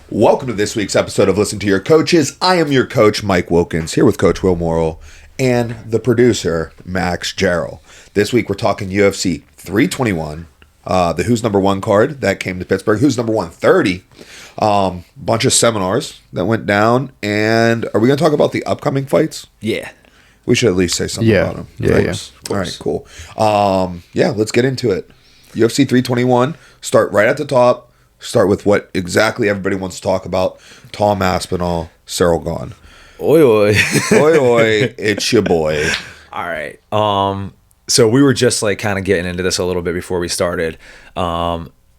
Welcome to this week's episode of Listen to Your Coaches. I am your coach, Mike Wilkins, here with Coach Will Morrill and the producer, Max Jarrell. This week we're talking UFC 321, the Who's Number One card that came to Pittsburgh, Who's Number 130, bunch of seminars that went down, and are we going to talk about the upcoming fights? Yeah. We should at least say something about them. Yeah, right? yeah. All right, cool. Let's get into it. UFC 321, start right at the top. Start with what exactly everybody wants to talk about. Tom Aspinall, Cyril Gane. Oi, oi. Oi, oi, it's your boy. All right. So we were just like kind of getting into this a little bit before we started.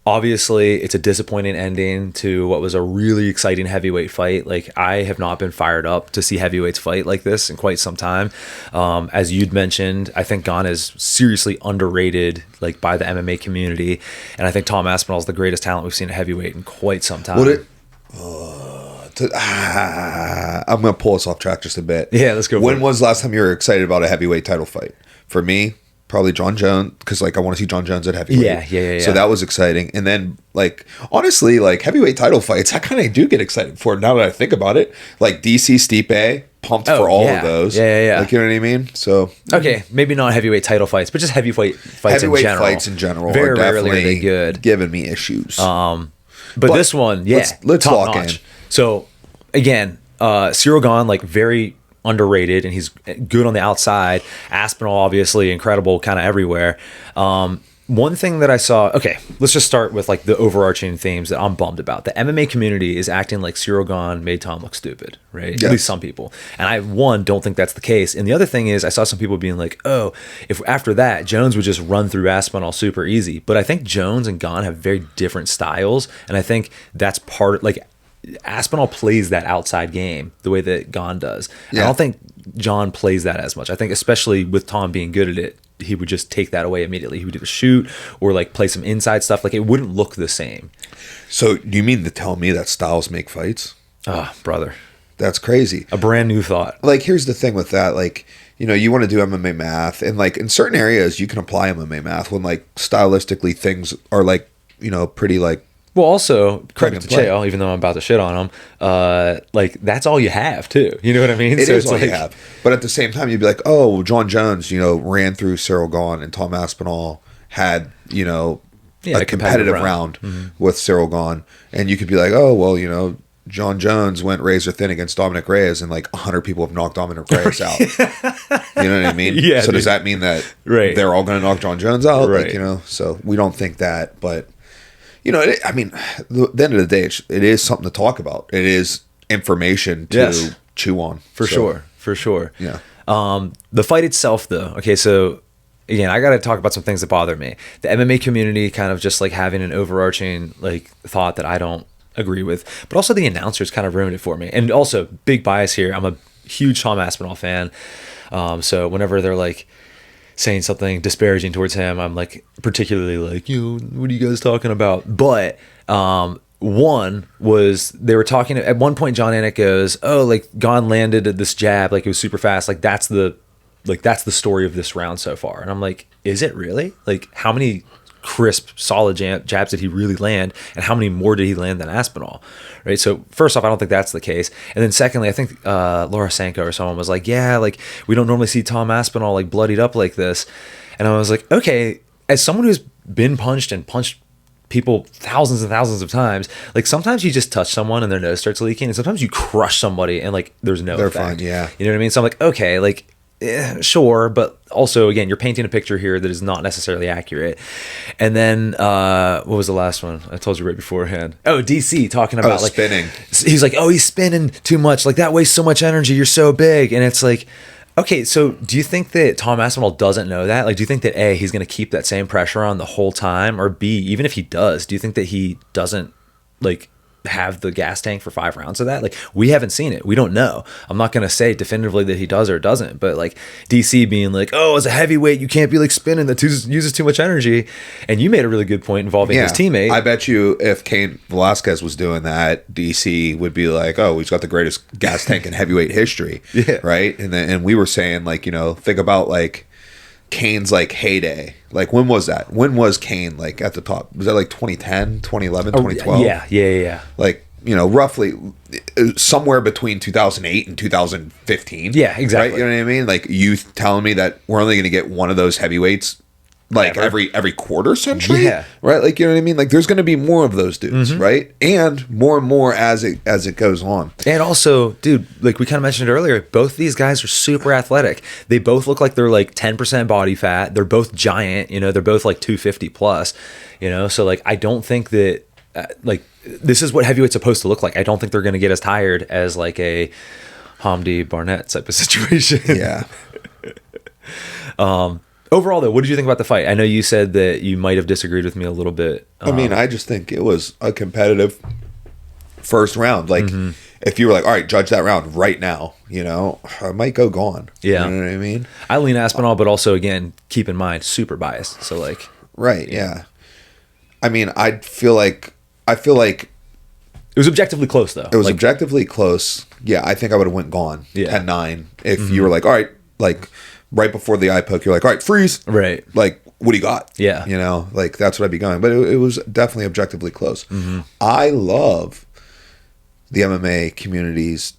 Obviously, it's a disappointing ending to what was a really exciting heavyweight fight. Like, I have not been fired up to see heavyweights fight like this in quite some time. As you'd mentioned, I think Gane is seriously underrated, like, by the MMA community, and I think Tom Aspinall is the greatest talent we've seen at heavyweight in quite some time. I'm going to pull us off track just a bit. Yeah, let's go. When was the last time you were excited about a heavyweight title fight? For me, probably John Jones, because like I want to see John Jones at heavyweight. Yeah. So that was exciting. And then like honestly, like heavyweight title fights, I kind of do get excited for it now that I think about it. Like DC Stipe, pumped for all of those. Yeah. Like, you know what I mean? So okay, maybe not heavyweight title fights, but just heavyweight fights in general. Fights in general Very are rarely definitely are they good. Giving me issues. But this one, let's top lock notch. in. So again, Cyril Gane, like very underrated, and he's good on the outside. Aspinall, obviously incredible kind of everywhere. One thing that I saw, okay, let's just start with like the overarching themes that I'm bummed about. The MMA community is acting like Cyril Gane made Tom look stupid, right? Yes. At least some people. And I, don't think that's the case. And the other thing is I saw some people being like, oh, if after that, Jones would just run through Aspinall super easy. But I think Jones and Gane have very different styles. And I think that's part of, like, Aspinall plays that outside game the way that Gane does. Yeah. I don't think John plays that as much. I think especially with Tom being good at it, he would just take that away immediately. He would either shoot or like play some inside stuff. Like, it wouldn't look the same. So do you mean to tell me that styles make fights? Oh, brother. That's crazy. A brand new thought. Like, here's the thing with that. Like, you know, you want to do MMA math, and like in certain areas you can apply MMA math when like stylistically things are like, you know, pretty like. Well, also, credit to Chael, even though I'm about to shit on him, like, that's all you have, too. You know what I mean? It is all you have. But at the same time, you'd be like, oh, John Jones, you know, ran through Cyril Gane, and Tom Aspinall had, you know, a competitive round with Cyril Gane. And you could be like, oh, well, you know, John Jones went razor thin against Dominic Reyes, and like 100 people have knocked Dominic Reyes out. You know what I mean? Yeah. So does that mean that they're all going to knock John Jones out? Right. Like, you know, so we don't think that, but... You know, at the end of the day, it is something to talk about. It is information to chew on. For sure. Yeah. The fight itself, though. Okay, so again, I got to talk about some things that bother me. The MMA community kind of just like having an overarching like thought that I don't agree with, but also the announcers kind of ruined it for me. And also, big bias here. I'm a huge Tom Aspinall fan. So whenever they're like saying something disparaging towards him, I'm like particularly like, what are you guys talking about? But one was they were talking at one point. John Anik goes, oh, like Gane landed at this jab, like it was super fast, like that's the story of this round so far. And I'm like, is it really? Like, how many crisp, solid jabs did he really land, and how many more did he land than Aspinall? Right. So first off, I don't think that's the case. And then secondly, I think Laura Sanko or someone was like, yeah, like we don't normally see Tom Aspinall like bloodied up like this. And I was like, okay, as someone who's been punched people thousands and thousands of times, like sometimes you just touch someone and their nose starts leaking, and sometimes you crush somebody and like there's no effect. Fine, yeah. You know what I mean? So I'm like, okay, like sure, but also again, you're painting a picture here that is not necessarily accurate. And then what was the last one? I told you right beforehand. Oh, DC talking about like spinning. He's like, oh, he's spinning too much. Like that wastes so much energy. You're so big, and it's like, okay, so do you think that Tom Aspinall doesn't know that? Like, do you think that A, he's going to keep that same pressure on the whole time, or B, even if he does, do you think that he doesn't like have the gas tank for 5 rounds of that? Like, we haven't seen it. We don't know. I'm not going to say definitively that he does or doesn't, but like DC being like, oh, as a heavyweight, you can't be like spinning, that uses too much energy. And you made a really good point involving his teammate. I bet you if Cain Velasquez was doing that, DC would be like, oh, he's got the greatest gas tank in heavyweight history. Yeah. Right. And we were saying, like, you know, think about like Cain's like heyday. Like, when was that? When was Cain like at the top? Was that like 2010, 2011, 2012? Yeah. Like, roughly somewhere between 2008 and 2015. Yeah, exactly. Right? You know what I mean? Like, you telling me that we're only going to get one of those heavyweights like every quarter century. Yeah. Right. Like, you know what I mean? Like, there's going to be more of those dudes, right? And more as it goes on. And also, dude, like we kind of mentioned earlier, both these guys are super athletic. They both look like they're like 10% body fat. They're both giant, they're both like 250 plus, so like, I don't think that like, this is what heavyweight's supposed to look like. I don't think they're going to get as tired as like a Hamdi Barnett type of situation. Yeah. Overall, though, what did you think about the fight? I know you said that you might have disagreed with me a little bit. I mean, I just think it was a competitive first round. Like, if you were like, all right, judge that round right now, I might go gone. Yeah. You know what I mean? I lean Aspinall, but also, again, keep in mind, super biased. So, like... Right, yeah. I mean, I feel like... It was objectively close, though. It was objectively close. Yeah, I think I would have went gone 10-9 if you were like, all right, like... Right before the eye poke, you're like, all right, freeze. Right. Like, what do you got? Yeah. Like, that's what I'd be going. But it was definitely objectively close. I love the MMA community's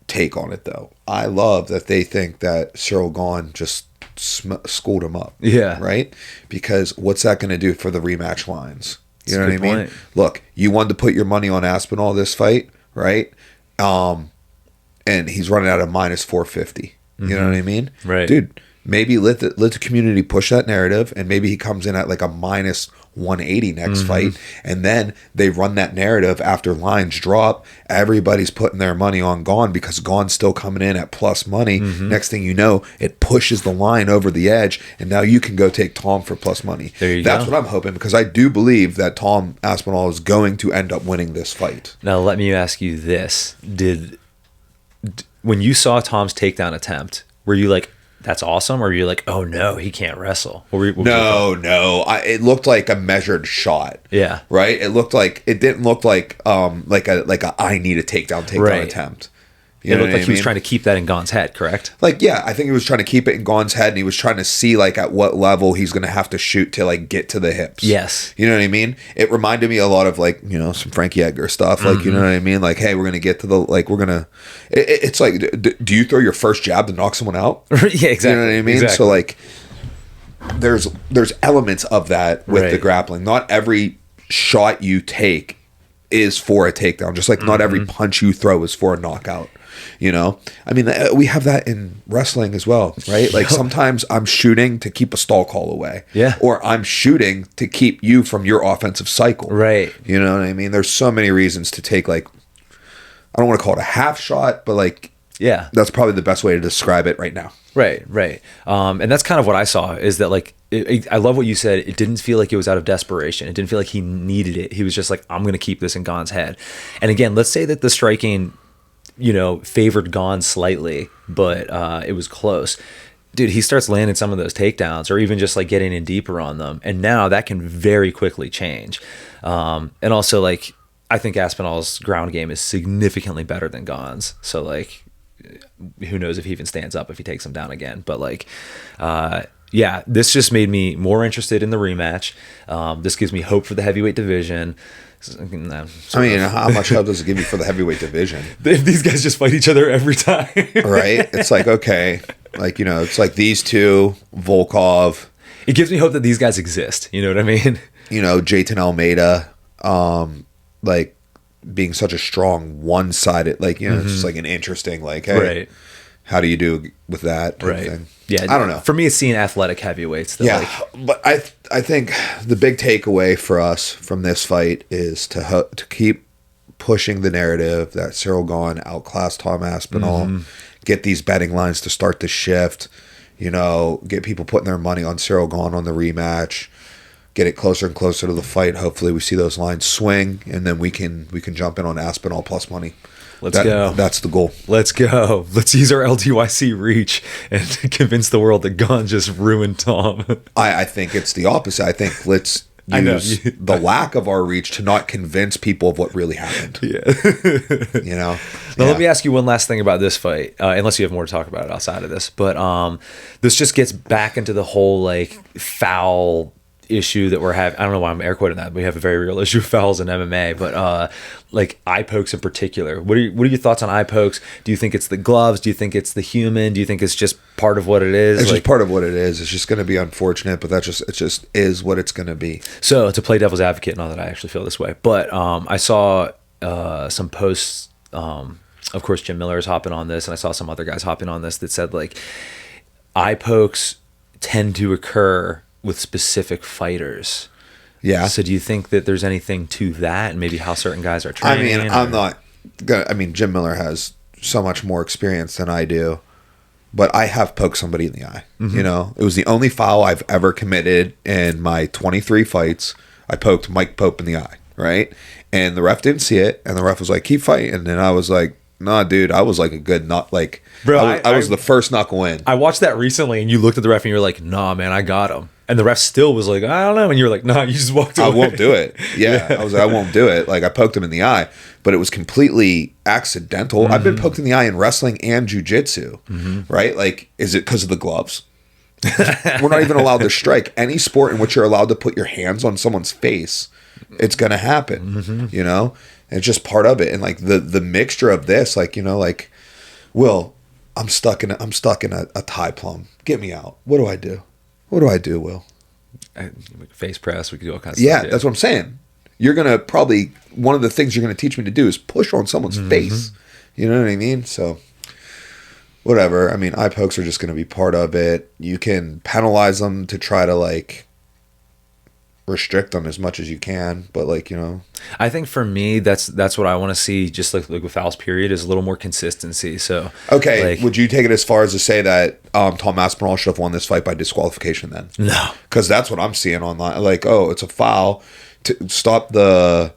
take on it, though. I love that they think that Cyril Gane just schooled him up. Yeah. Right? Because what's that going to do for the rematch lines? You know what I mean? Point. Look, you wanted to put your money on Aspinall this fight, right? And he's running out of minus 450. You know what I mean? Right. Dude, maybe let the community push that narrative, and maybe he comes in at like a minus 180 next fight, and then they run that narrative after lines drop. Everybody's putting their money on Gane because Gane's still coming in at plus money. Next thing you know, it pushes the line over the edge, and now you can go take Tom for plus money. That's what I'm hoping, because I do believe that Tom Aspinall is going to end up winning this fight. Now, let me ask you this. When you saw Tom's takedown attempt, were you like, that's awesome? Or were you like, oh no, he can't wrestle? No. It looked like a measured shot. Yeah. Right? It didn't look like a I need a takedown attempt. It looked like he was trying to keep that in Gane's head, correct? Like, yeah, I think he was trying to keep it in Gane's head, and he was trying to see like at what level he's going to have to shoot to like get to the hips. Yes. You know what I mean? It reminded me a lot of like, some Frankie Edgar stuff. Like, you know what I mean? Like, hey, we're going to get to the, like, we're going to, it's like, do you throw your first jab to knock someone out? Yeah, exactly. You know what I mean? Exactly. So like, there's elements of that with the grappling. Not every shot you take is for a takedown. Just like not every punch you throw is for a knockout. I mean, we have that in wrestling as well, right? Like, sometimes I'm shooting to keep a stall call away. Yeah. Or I'm shooting to keep you from your offensive cycle. Right. You know what I mean? There's so many reasons to take, like, I don't want to call it a half shot, but like, yeah, that's probably the best way to describe it right now. Right. And that's kind of what I saw, is that like, I love what you said. It didn't feel like it was out of desperation. It didn't feel like he needed it. He was just like, I'm going to keep this in Gane's head. And again, let's say that the striking, favored Gane slightly, but it was close. Dude, he starts landing some of those takedowns, or even just like getting in deeper on them. And now that can very quickly change. And also, like, I think Aspinall's ground game is significantly better than Gane's. So like, who knows if he even stands up if he takes him down again. But like, yeah, this just made me more interested in the rematch. This gives me hope for the heavyweight division. I mean, how much hope does it give you for the heavyweight division? These guys just fight each other every time. Right? It's like, okay. Like, it's like these two, Volkov. It gives me hope that these guys exist. You know what I mean? Jayton Almeida, like, being such a strong one-sided, like, it's just like an interesting, like, hey, right. How do you do with that type of thing? Yeah, I don't know. For me, it's seeing athletic heavyweights. But I think the big takeaway for us from this fight is to keep pushing the narrative that Cyril Gane outclassed Tom Aspinall, get these betting lines to start to shift, get people putting their money on Cyril Gane on the rematch, get it closer and closer to the fight. Hopefully we see those lines swing, and then we can jump in on Aspinall plus money. Let's go. That's the goal. Let's go. Let's use our LTYC reach and convince the world that Gane just ruined Tom. I think it's the opposite. I think let's use the lack of our reach to not convince people of what really happened. Yeah. Now, let me ask you one last thing about this fight, unless you have more to talk about it outside of this. But this just gets back into the whole, like, foul issue that we're having. I don't know why I'm air quoting that. We have a very real issue with fouls in MMA, but like eye pokes in particular. What are your thoughts on eye pokes? Do you think it's the gloves? Do you think it's the human? Do you think it's just part of what it is? It's just part of what it is. It's just going to be unfortunate, but it just is what it's going to be. So to play devil's advocate, not that I actually feel this way, but I saw some posts. Of course, Jim Miller is hopping on this, and I saw some other guys hopping on this that said like eye pokes tend to occur with specific fighters. Yeah. So do you think that there's anything to that, and maybe how certain guys are training? I mean, Jim Miller has so much more experience than I do, but I have poked somebody in the eye. Mm-hmm. You know, it was the only foul I've ever committed in my 23 fights. I poked Mike Pope in the eye, right? And the ref didn't see it, and the ref was like, keep fighting. And I was like, nah, dude, I was like a good nut. Like, bro, I was the first knuckle in. I watched that recently, and you looked at the ref and you were like, nah, man, I got him. And the ref still was like, I don't know. And you were like, nah, you just walked away. I won't do it. Yeah. I was like, I won't do it. Like, I poked him in the eye, but it was completely accidental. Mm-hmm. I've been poked in the eye in wrestling and jiu-jitsu, right? Like, is it because of the gloves? We're not even allowed to strike. Any sport in which you're allowed to put your hands on someone's face, it's going to happen, you know? And it's just part of it. And like the mixture of this, like, you know, like, Will, I'm stuck in a tie plum. Get me out. What do I do? What do I do, Will? Face press. We could do all kinds of stuff. Yeah, that's what I'm saying. You're going to probably, one of the things you're going to teach me to do is push on someone's face. You know what I mean? So, whatever. I mean, eye pokes are just going to be part of it. You can penalize them to try to, like, restrict them as much as you can, but like, you know, I think for me that's what I want to see, just like with fouls period, is a little more consistency. So okay, like, would you take it as far as to say that Tom Aspinall should have won this fight by disqualification then? No, because that's what I'm seeing online. Like, oh, it's a foul to stop the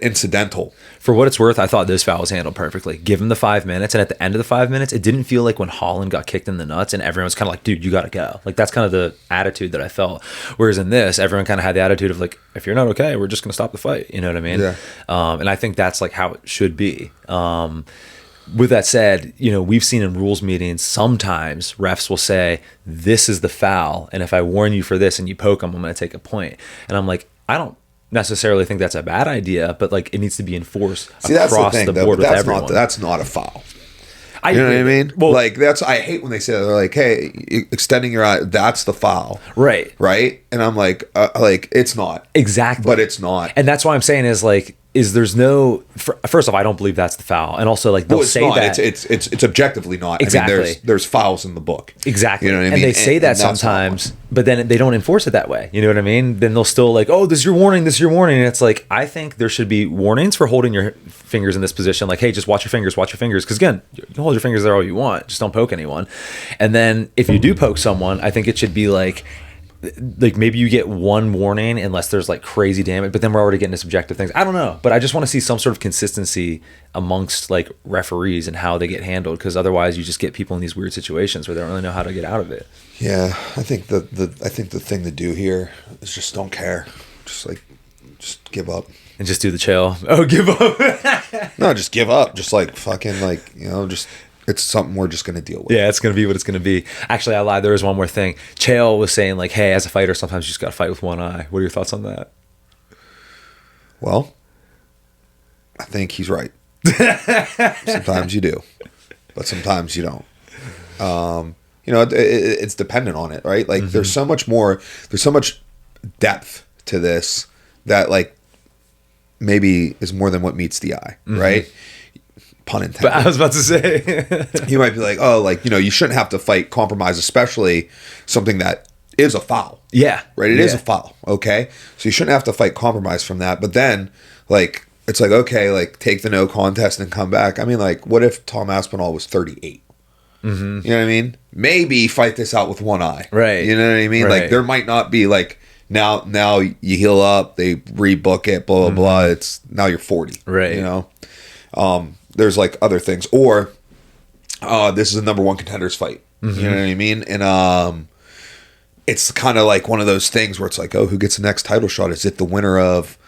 incidental. For what it's worth, I thought this foul was handled perfectly. Give him the 5 minutes, and at the end of the 5 minutes, it didn't feel like when Holland got kicked in the nuts and everyone's kind of like, dude, you got to go. Like, that's kind of the attitude that I felt. Whereas in this, everyone kind of had the attitude of like, if you're not okay, we're just going to stop the fight. You know what I mean? Yeah. And I think that's like how it should be. With that said, you know, we've seen in rules meetings, sometimes refs will say, this is the foul, and if I warn you for this and you poke them, I'm going to take a point. And I'm like, I don't necessarily think that's a bad idea, but like it needs to be enforced across the board with everyone. That's not a foul. You know what I mean? Well, like I hate when they say that. They're like, hey, extending your eye, that's the foul. Right. And I'm like it's not. Exactly. But it's not. And that's why I'm saying there's no, first off, I don't believe that's the foul. And also like they'll say that. It's objectively not. Exactly. I mean, there's fouls in the book. Exactly. You know what I mean? And they say that sometimes, but then they don't enforce it that way. You know what I mean? Then they'll still like, oh, this is your warning, this is your warning. And it's like, I think there should be warnings for holding your fingers in this position. Like, hey, just watch your fingers. Because again, you can hold your fingers there all you want. Just don't poke anyone. And then if you do poke someone, I think it should be like maybe you get one warning unless there's like crazy damage, but then we're already getting to subjective things. I don't know, but I just want to see some sort of consistency amongst like referees and how they get handled, because otherwise you just get people in these weird situations where they don't really know how to get out of it. Yeah, I think the thing to do here is just don't care, just give up and just do the chill. Oh, give up? No, just give up. Just like fucking like, you know, just. It's something we're just going to deal with. Yeah, it's going to be what it's going to be. Actually, I lied. There was one more thing. Chael was saying, like, hey, as a fighter, sometimes you just got to fight with one eye. What are your thoughts on that? Well, I think he's right. Sometimes you do, but sometimes you don't. You know, it's dependent on it, right? Like, there's so much more, there's so much depth to this that, like, maybe is more than what meets the eye, right? Pun intended. But I was about to say, you might be like, oh, like, you know, you shouldn't have to fight compromise, especially something that is a foul. Yeah. Right? It is a foul. Okay. So you shouldn't have to fight compromise from that. But then, like, it's like, okay, like, take the no contest and come back. I mean, like, what if Tom Aspinall was 38? You know what I mean? Maybe fight this out with one eye. Right. You know what I mean? Right. Like, there might not be, like, now you heal up, they rebook it, blah, blah, blah. It's now you're 40. Right. You know? There's like other things, or this is a number one contenders fight. You know what I mean? And it's kind of like one of those things where it's like, oh, who gets the next title shot? Is it the winner of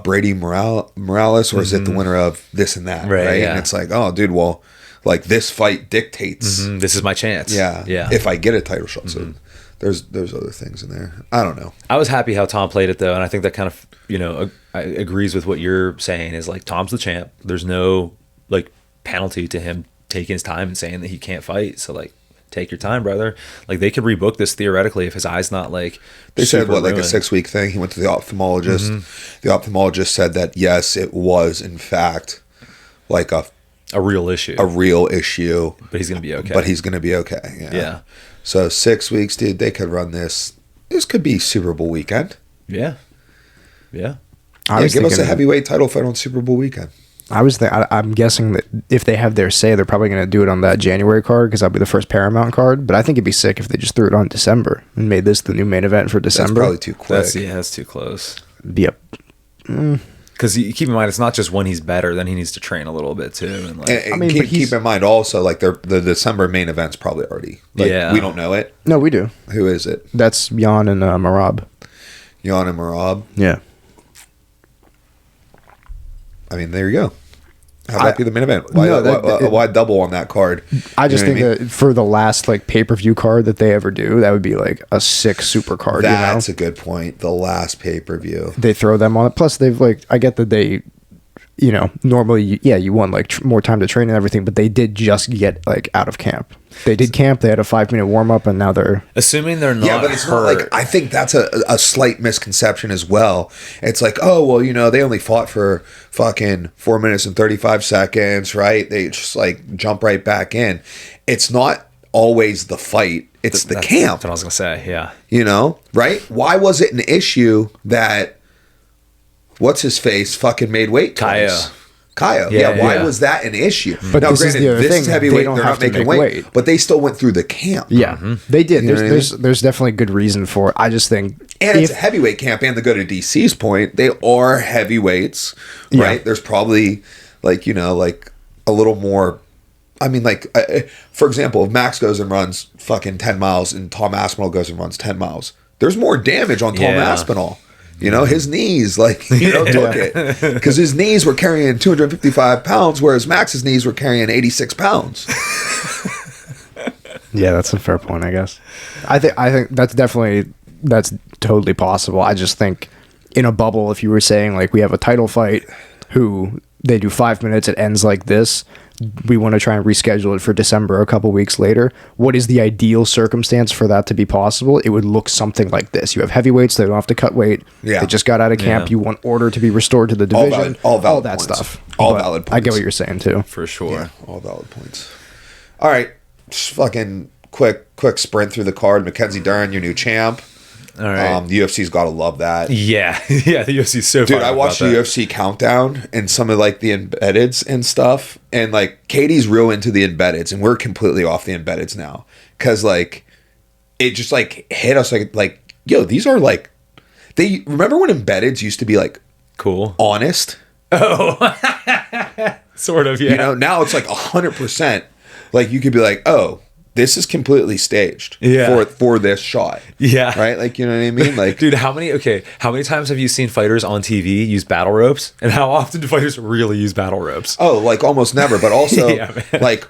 Brady Morales, or is it the winner of this and that? Right. Yeah. And it's like, oh, dude, well, like this fight dictates. This is my chance. Yeah. If I get a title shot, so There's other things in there. I don't know. I was happy how Tom played it though, and I think that kind of agrees with what you're saying. Is like Tom's the champ. There's no like penalty to him taking his time and saying that he can't fight. So like, take your time, brother. Like they could rebook this theoretically if his eye's not like. They said what, like a 6-week thing. He went to the ophthalmologist. Mm-hmm. The ophthalmologist said that yes, it was in fact like a real issue. A real issue. But he's gonna be okay. But he's gonna be okay. Yeah. So 6 weeks, dude. They could run this. This could be Super Bowl weekend. Yeah. Give us a heavyweight title fight on Super Bowl weekend. I'm guessing that if they have their say, they're probably going to do it on that January card because that'll be the first Paramount card. But I think it'd be sick if they just threw it on December and made this the new main event for December. That's probably too quick. That's too close. Yep. Because keep in mind, it's not just when he's better, then he needs to train a little bit too. And like, and keep in mind also, like the December main event's probably already. Like, we don't know it. No, we do. Who is it? That's Jan and Marab. Jan and Marab. Yeah. I mean, there you go. How about be the main event? Why double on that card? I just think that for the last like pay-per-view card that they ever do, that would be like a sick super card. That's a good point. The last pay-per-view. They throw them on it. Plus, they've like, I get that they, normally, you want like more time to train and everything, but they did just get like out of camp. They did camp. They had a 5-minute warm-up, and now they're... Assuming they're not Yeah, but it's not like... I think that's a slight misconception as well. It's like, oh, well, they only fought for fucking 4 minutes and 35 seconds, right? They just, like, jump right back in. It's not always the fight. It's the camp. That's what I was going to say, yeah. Right? Why was it an issue that... What's-his-face fucking made weight twice? Kaya. Why was that an issue? But now, granted, this is heavyweight. They're not making weight, but they still went through the camp. Yeah, they did. There's definitely good reason for it. I just think, and it's a heavyweight camp. And to go to DC's point, they are heavyweights, right? Yeah. There's probably like a little more. I mean, for example, if Max goes and runs fucking 10 miles, and Tom Aspinall goes and runs 10 miles, there's more damage on Tom Aspinall. His knees, took it. Because his knees were carrying 255 pounds, whereas Max's knees were carrying 86 pounds. Yeah, that's a fair point, I guess. I think that's totally possible. I just think in a bubble, if you were saying, like, we have a title fight, who they do 5 minutes, it ends like this, we want to try and reschedule it for December a couple weeks later. What is the ideal circumstance for that to be possible? It would look something like this. You have heavyweights, they don't have to cut weight. Yeah. They just got out of camp. You want order to be restored to the division. All valid that points. Stuff. All valid points. I get what you're saying too. For sure. Yeah, all valid points. All right. Just fucking quick sprint through the card. Mackenzie Dern, your new champ. All right. The UFC's got to love that. Yeah. Yeah, the UFC's so Dude, I watched the UFC countdown and some of like the embeddeds and stuff. And like Katie's real into the embeddeds and we're completely off the embeddeds now. Cause like it just like hit us like, yo, these are like, they remember when embeddeds used to be like cool, honest? Oh, sort of. Yeah. Now it's like 100%. Like you could be like, oh, this is completely staged for this shot. Yeah. Right? Like, you know what I mean? Like, dude, how many times have you seen fighters on TV use battle ropes? And how often do fighters really use battle ropes? Oh, like almost never. But also, like,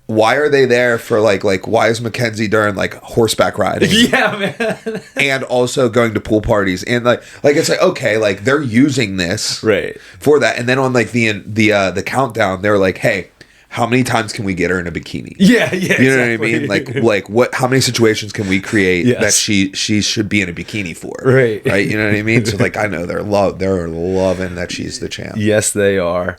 why are they there for like why is Mackenzie Dern like horseback riding? Yeah, man. And also going to pool parties. And like it's like, okay, like they're using this for that. And then on like the countdown, they're like, hey, how many times can we get her in a bikini? Yeah, you know what I mean? Like what? How many situations can we create that she should be in a bikini for? Right. You know what I mean? So like I know they're loving that she's the champ. Yes, they are.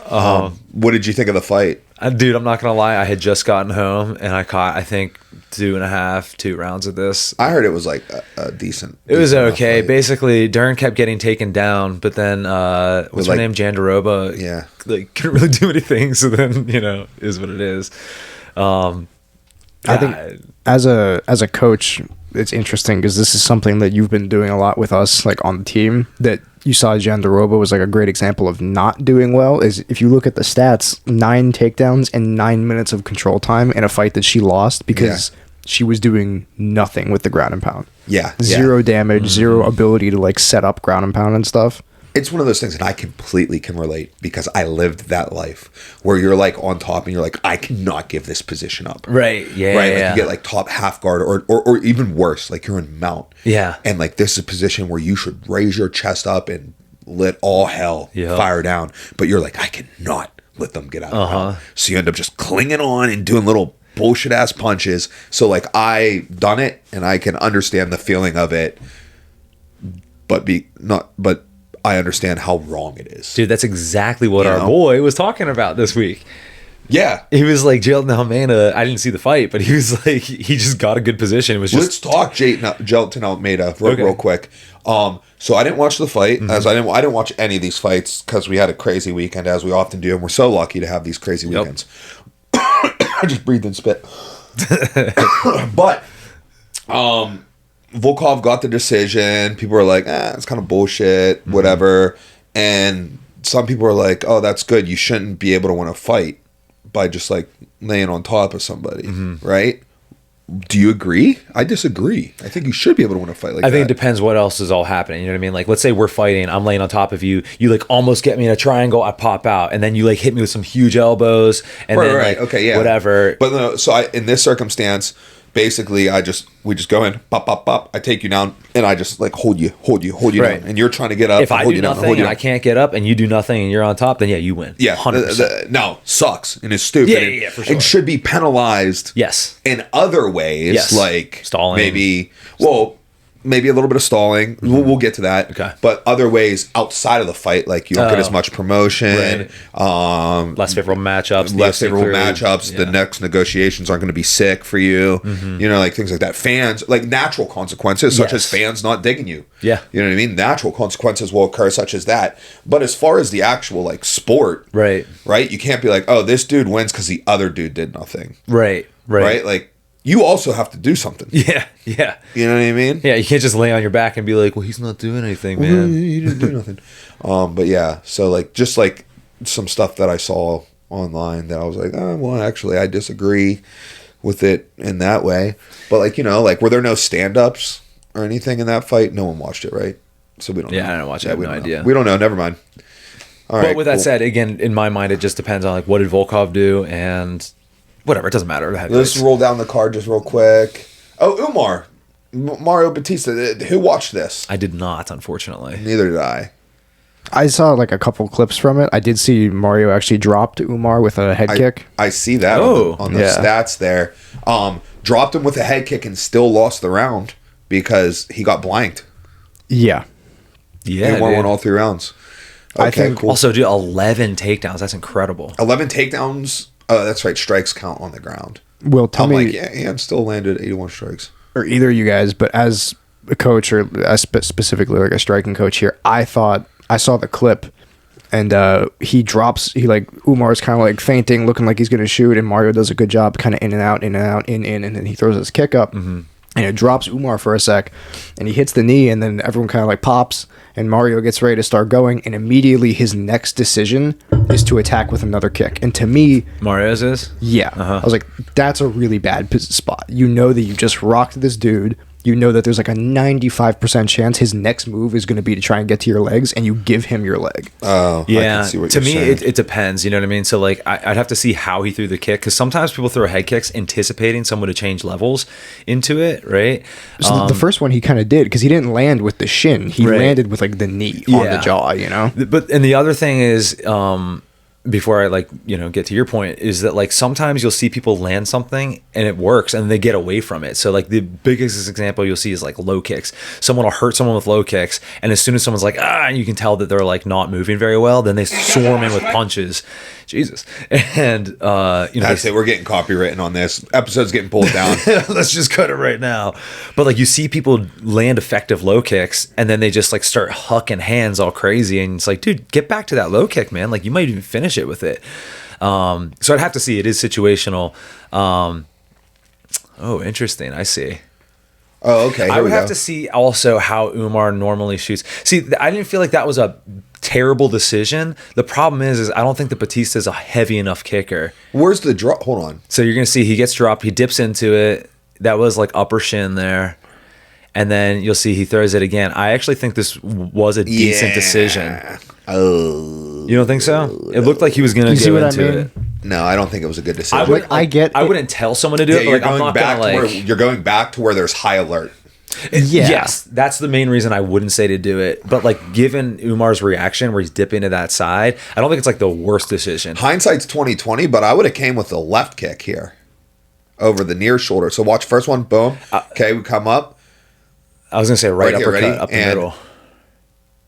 What did you think of the fight? Dude, I'm not gonna lie. I had just gotten home and I caught, I think, 2 rounds of this. I heard it was like a decent. It was okay. Basically, Dern kept getting taken down, but then what's her name, Jandiroba? Yeah, like couldn't really do anything. So then is what it is. I think as a coach, it's interesting because this is something that you've been doing a lot with us, like on the team. That you saw Jandiroba was like a great example of not doing well. Is if you look at the stats, 9 takedowns and 9 minutes of control time in a fight that she lost because she was doing nothing with the ground and pound. Yeah, 0 damage, 0 ability to like set up ground and pound and stuff. it's one of those things, and I completely can relate because I lived that life where you're like on top and you're like, I cannot give this position up. Right. Yeah. Right. Like Yeah. you get like top half guard or even worse, like you're in mount. Yeah. And like this is a position where you should raise your chest up and let all hell fire down. But you're like, I cannot let them get out of mount. So you end up just clinging on and doing little bullshit ass punches. So like I done it and I can understand the feeling of it, but I understand how wrong it is. Dude, that's exactly what our boy was talking about this week. Yeah. He was like, Jelton Almeida, I didn't see the fight, but he was like, he just got a good position. It was just... Let's talk Jelton Almeida real quick. So I didn't watch the fight, as I didn't watch any of these fights because we had a crazy weekend, as we often do, and we're so lucky to have these crazy weekends. I just breathed and spit. But Volkov got the decision. People were like, it's kind of bullshit, whatever. And some people were like, oh, that's good. You shouldn't be able to win a fight by just like laying on top of somebody, right? Do you agree? I disagree. I think you should be able to win a fight like that. I think it depends what else is all happening. You know what I mean? Like, let's say we're fighting. I'm laying on top of you. You like almost get me in a triangle. I pop out, and then you like hit me with some huge elbows, and then like whatever. But no, so in this circumstance, basically, we just go in, pop, pop, pop. I take you down, and I just like hold you down, and you're trying to get up. If I do nothing and I can't get up, and you do nothing, and you're on top, then yeah, you win. Yeah, 100%. No, sucks and is stupid. Yeah, for sure. It should be penalized. Yes. In other ways, like stalling, maybe a little bit of stalling. We'll get to that. Okay. But other ways outside of the fight, like you don't get as much promotion. Less favorable matchups. The next negotiations aren't going to be sick for you. You know, like things like that. Fans, like natural consequences, such as fans not digging you. Yeah. You know what I mean? Natural consequences will occur, such as that. But as far as the actual like sport, right? You can't be like, oh, this dude wins because the other dude did nothing. Right. Like, you also have to do something. Yeah. You know what I mean? Yeah, you can't just lay on your back and be like, well, he's not doing anything, man. He didn't do nothing. But yeah, so like, just like some stuff that I saw online that I was like, oh, well, actually, I disagree with it in that way. But like, you know, like, were there no stand-ups or anything in that fight? No one watched it, right? So we don't know. Yeah, I didn't watch it. I have no idea. We don't know. Never mind. All right. But with that said, again, in my mind, it just depends on like, what did Volkov do and... whatever, it doesn't matter. Let's roll down the card just real quick. Oh, Umar. Mario Batista. Who watched this? I did not, unfortunately. Neither did I. I saw like a couple clips from it. I did see Mario actually dropped Umar with a head kick. I see that on the stats there. Dropped him with a head kick and still lost the round because he got blanked. Yeah. He won all 3 rounds. Okay, I think cool. Also, dude, 11 takedowns. That's incredible. 11 takedowns. Oh, that's right. Strikes count on the ground. Will, tell me. Like, I'm still landed 81 strikes. Or either of you guys, but as a coach or as specifically like a striking coach here, I thought I saw the clip and Umar's kind of like fainting, looking like he's going to shoot, and Mario does a good job kind of in and out, and then he throws his kick up. And it drops Umar for a sec, and he hits the knee, and then everyone kind of like pops, and Mario gets ready to start going, and immediately his next decision is to attack with another kick. And to me... Mario's is? Yeah. I was like, that's a really bad spot. You know that you just rocked this dude. You know that there's like a 95% chance his next move is going to be to try and get to your legs, and you give him your leg. Oh, yeah. I can see what to you're me, saying. it depends. You know what I mean? So like, I'd have to see how he threw the kick, because sometimes people throw head kicks anticipating someone to change levels into it, right? So the first one he kind of did, because he didn't land with the shin. He landed with like the knee on the jaw, you know? And the other thing is... before I get to your point, is that like sometimes you'll see people land something and it works and they get away from it. So like the biggest example you'll see is like low kicks. Someone will hurt someone with low kicks, and as soon as someone's like, you can tell that they're like not moving very well, then they swarm in with punches. Jesus. And that's it. We're getting copywritten on this. Episode's getting pulled down. Let's just cut it right now. But like you see people land effective low kicks, and then they just like start hucking hands all crazy, and it's like, dude, get back to that low kick, man. Like you might even finish it with it. So I'd have to see. It is situational. Interesting. I see. Oh, okay. I would have to see also how Umar normally shoots. See, I didn't feel like that was a terrible decision. The problem is I don't think that Batista's a heavy enough kicker. Where's the drop? Hold on. So you're going to see he gets dropped. He dips into it. That was like upper shin there. and then you'll see he throws it again. I actually think this was a decent decision. Oh, You don't think so? It looked like he was going to see go what I into mean? it. no, I don't think it was a good decision. I wouldn't tell someone to do it, but you're like, I'm going not back going to to like. where you're going back to where there's high alert. Yeah. Yes, that's the main reason I wouldn't say to do it. But like, given Umar's reaction where he's dipping to that side, I don't think it's like the worst decision. Hindsight's 20/20, but I would have came with the left kick here over the near shoulder. So watch first one, boom. Okay, we come up. I was going to say right here, uppercut ready? up the And middle.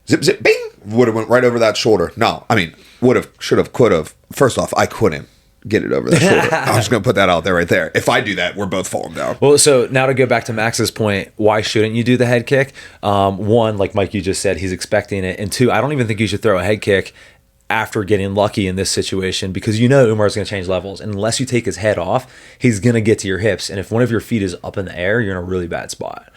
Zip, zip, bing. Would have went right over that shoulder. No, I mean, would have, should have, could have. First off, I couldn't get it over the shoulder. I'm just going to put that out there right there. If I do that, we're both falling down. Well, so now to go back to Max's point, why shouldn't you do the head kick? One, like Mike, you just said, he's expecting it. And two, I don't even think you should throw a head kick after getting lucky in this situation because you know Umar's going to change levels. And unless you take his head off, he's going to get to your hips. And if one of your feet is up in the air, you're in a really bad spot.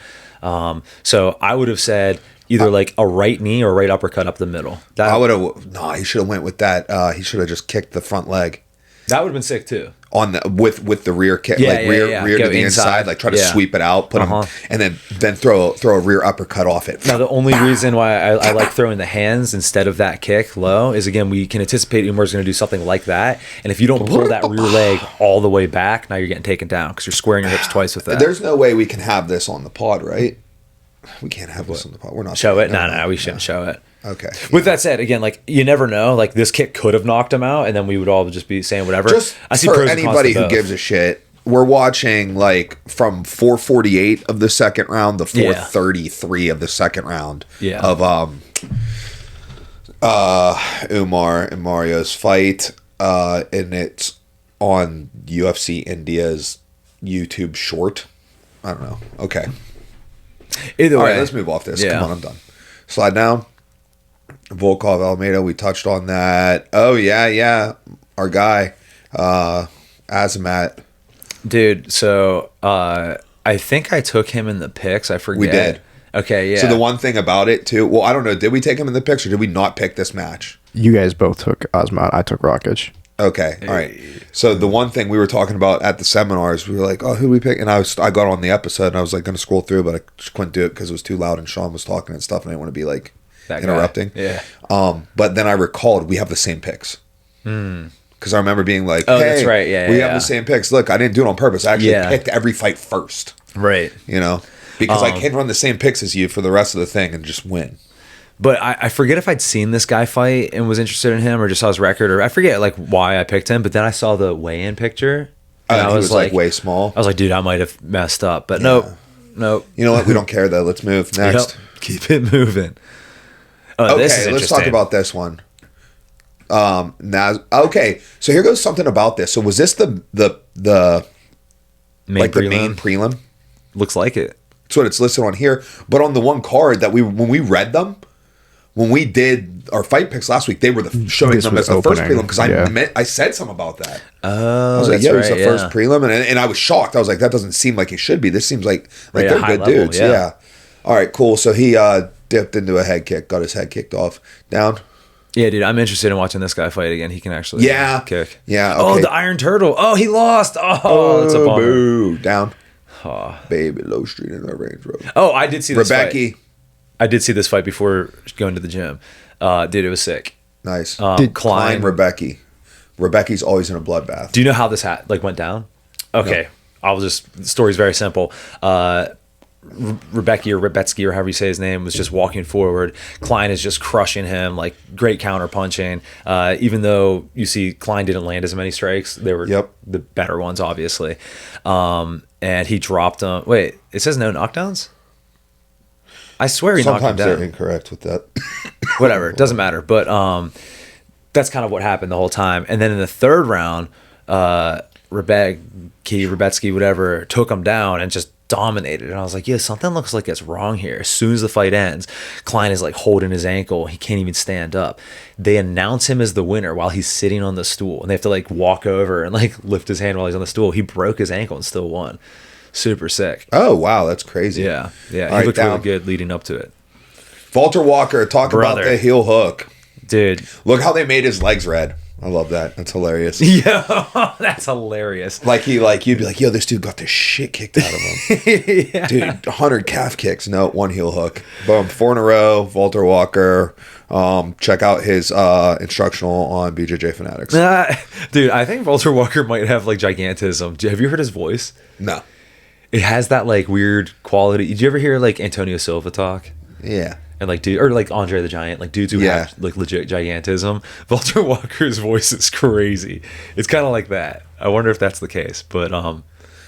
So I would have said either like a right knee or right uppercut up the middle. I would have, no, he should have went with that. He should have just kicked the front leg. That would have been sick too. On the with the rear kick, Yeah, like yeah, rear yeah. rear Go to the inside, like try to Yeah. sweep it out, put him, and then throw a rear uppercut off it. Now, the only reason why I like throwing the hands instead of that kick low is, again, we can anticipate Umar's going to do something like that. And if you don't pull that rear leg all the way back, now you're getting taken down because you're squaring your hips twice with that. There's no way we can have this on the pod, right? We can't have this on the pod. We're not Show it? No, we shouldn't show it. Okay. With that said, again, like you never know. Like this kick could have knocked him out, and then we would all just be saying whatever. Just I see for pros and cons anybody to who both. gives a shit, we're watching like from 4:48 of the second round to 4:33 of the second round of Umar and Mario's fight, and it's on UFC India's YouTube short. I don't know. Okay. Either All way, right, let's move off this. Yeah. Come on, I'm done. Slide down. Volkov, Almeida, we touched on that. Oh, yeah. Our guy, Azamat. dude. So I think I took him in the picks. I forget. We did. Okay, yeah. So the one thing about it, too, well, I don't know, did we take him in the picks or did we not pick this match? You guys both took Osman. I took Rakic. Okay, all right. So the one thing we were talking about at the seminars, we were like, oh, who we pick? And I got on the episode and I was like going to scroll through, but I just couldn't do it because it was too loud and Shawn was talking and stuff and I didn't want to be like That interrupting. guy. Yeah. But then I recalled we have the same picks. Because I remember being like, Oh, hey, that's right. Yeah, we yeah, have the same picks. Look, I didn't do it on purpose. I actually picked every fight first, Right. you know, because I can run the same picks as you for the rest of the thing and just win. But I forget if I'd seen this guy fight and was interested in him or just saw his record or I forget like why I picked him. But then I saw the weigh-in picture and I He was like way small. I was like, dude, I might have messed up. But nope. You know what? We don't care though. Let's move next. Yep. Keep it moving. Oh, this is Okay, let's interesting. talk about this one. Okay, so here goes something about this. So was this the main the main prelim? Looks like it. That's what it's listed on here. But on the one card that when we read them, when we did our fight picks last week, they were showing This them was as the first opening, prelim because yeah. I said something about that. Oh, I was like, that's yeah, it was right, the first prelim, and I was shocked. I was like, that doesn't seem like it should be. This seems like Right, a they're high good level, dudes. yeah. Yeah. All right, cool. So he dipped into a head kick, got his head kicked off, down. Yeah, dude, I'm interested in watching this guy fight again. He can actually kick. Yeah. Oh, Okay. the Iron Turtle. Oh, he lost. Oh, that's a bummer. Boo, down. Baby, low street in the Range Road. Oh, I did see this Rebecca. fight. I did see this fight before going to the gym. Dude, it was sick. Nice. Klein. Klein, Rebecca. Rebecca's always in a bloodbath. Do you know how this went down? Okay. No. The story's very simple. Rebecca or Rebetsky or however you say his name was just walking forward. Klein is just crushing him, like great counter punching. Even though you see Klein didn't land as many strikes, they were the better ones, obviously. And he dropped him. Wait, it says no knockdowns? I swear he knocked him Sometimes down. they're incorrect with that. Whatever, it doesn't matter. But that's kind of what happened the whole time. And then in the third round, Rebetsky, whatever, took him down and just dominated. And I was like, yeah, something looks like it's wrong here. As soon as the fight ends, Klein is like holding his ankle. He can't even stand up. They announce him as the winner while he's sitting on the stool. And they have to like walk over and like lift his hand while he's on the stool. He broke his ankle and still won. Super sick. Oh, wow. That's crazy. Yeah. Yeah. All He right, looked down. really good leading up to it. Walter Walker, talk Brother. about the heel hook. Dude. Look how they made his legs red. I love that. That's hilarious. Yeah, that's hilarious. You'd be like, yo, this dude got the shit kicked out of him. Yeah. Dude, 100 calf kicks. No, 1 heel hook. Boom. 4 in a row. Walter Walker. Check out his instructional on BJJ Fanatics. Dude, I think Walter Walker might have like gigantism. Have you heard his voice? No. It has that like weird quality. Did you ever hear like Antonio Silva talk? Yeah. And like dude, or like Andre the Giant, like dudes who have like legit gigantism. Walter Walker's voice is crazy. It's kind of like that. I wonder if that's the case. But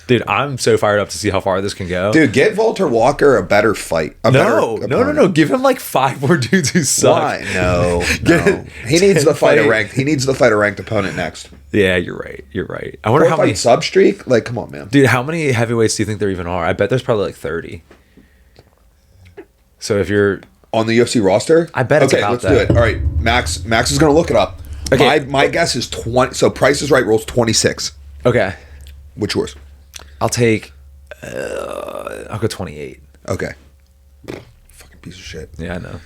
dude, I'm so fired up to see how far this can go. Dude, get Walter Walker a better fight. No. Give him like 5 more dudes who suck. Why? No. He needs to fight a ranked. He needs to fight a ranked opponent next. Yeah, you're right. I wonder how many sub streak. Like, come on, man. Dude, how many heavyweights do you think there even are? I bet there's probably like 30. So if you're on the UFC roster, I bet it's about let's that. do it. All right, Max is gonna look it up. Okay. My guess is 20. So Price is Right rolls 26. Okay. What's yours? I'll take. I'll go 28. Okay. Fucking piece of shit. Yeah, I know.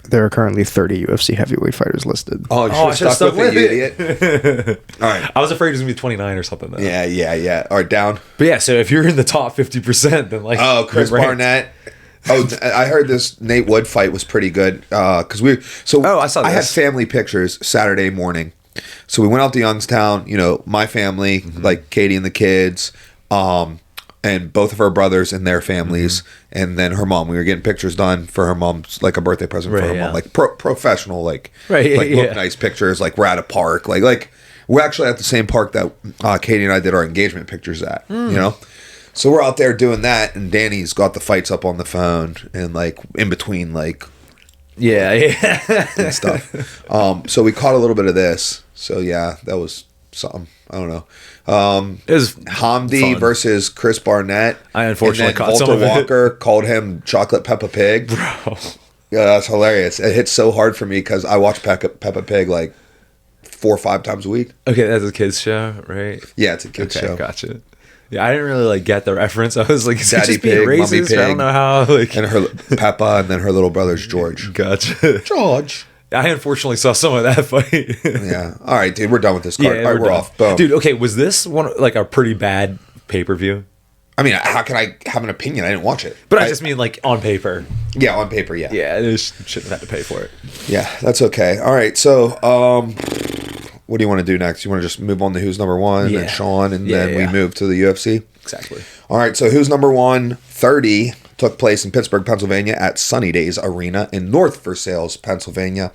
There are currently 30 UFC heavyweight fighters listed. Oh, I should have stuck with it, you idiot. All right. I was afraid it was going to be 29 or something, though. Yeah. All right, down. But yeah, so if you're in the top 50%, then like... Oh, Chris Barnett. Oh, I heard this Nate Wood fight was pretty good. Because I saw this. I had family pictures Saturday morning. So we went out to Youngstown, my family, like Katie and the kids, and both of her brothers and their families, and then her mom. We were getting pictures done for her mom's, like a birthday present for her mom, like professional, look nice pictures. Like we're at a park, like we're actually at the same park that Katie and I did our engagement pictures at. So we're out there doing that, and Danny's got the fights up on the phone, and like in between, like and stuff. So we caught a little bit of this. So yeah, that was something. I don't know. It was Hamdi fun. versus Chris Barnett. I unfortunately caught Walter some of it. Walker called him Chocolate Peppa Pig. Bro. Yeah, that's hilarious. It hits so hard for me because I watch Peppa Pig like 4 or 5 times a week. Okay, that's a kid's show, right? Yeah, it's a kid's show. Gotcha. Yeah, I didn't really like get the reference. I was like, is Daddy just being Pig, racist? Mommy Pig, I don't know how. Like, and her Peppa, and then her little brother's George. Gotcha. George. I unfortunately saw some of that fight. Yeah. All right, dude. We're done with this card. Yeah, All right, we're off. Boom. Dude, okay, was this one like a pretty bad pay-per-view? I mean, how can I have an opinion? I didn't watch it. But I just mean like on paper. Yeah, on paper, yeah. Yeah, they shouldn't have had to pay for it. Yeah, that's okay. All right, so what do you want to do next? You want to just move on to who's number one, and Shawn, and then we move to the UFC? Exactly. All right, so who's number 130 took place in Pittsburgh, Pennsylvania at Sunny Days Arena in North Versailles, Pennsylvania.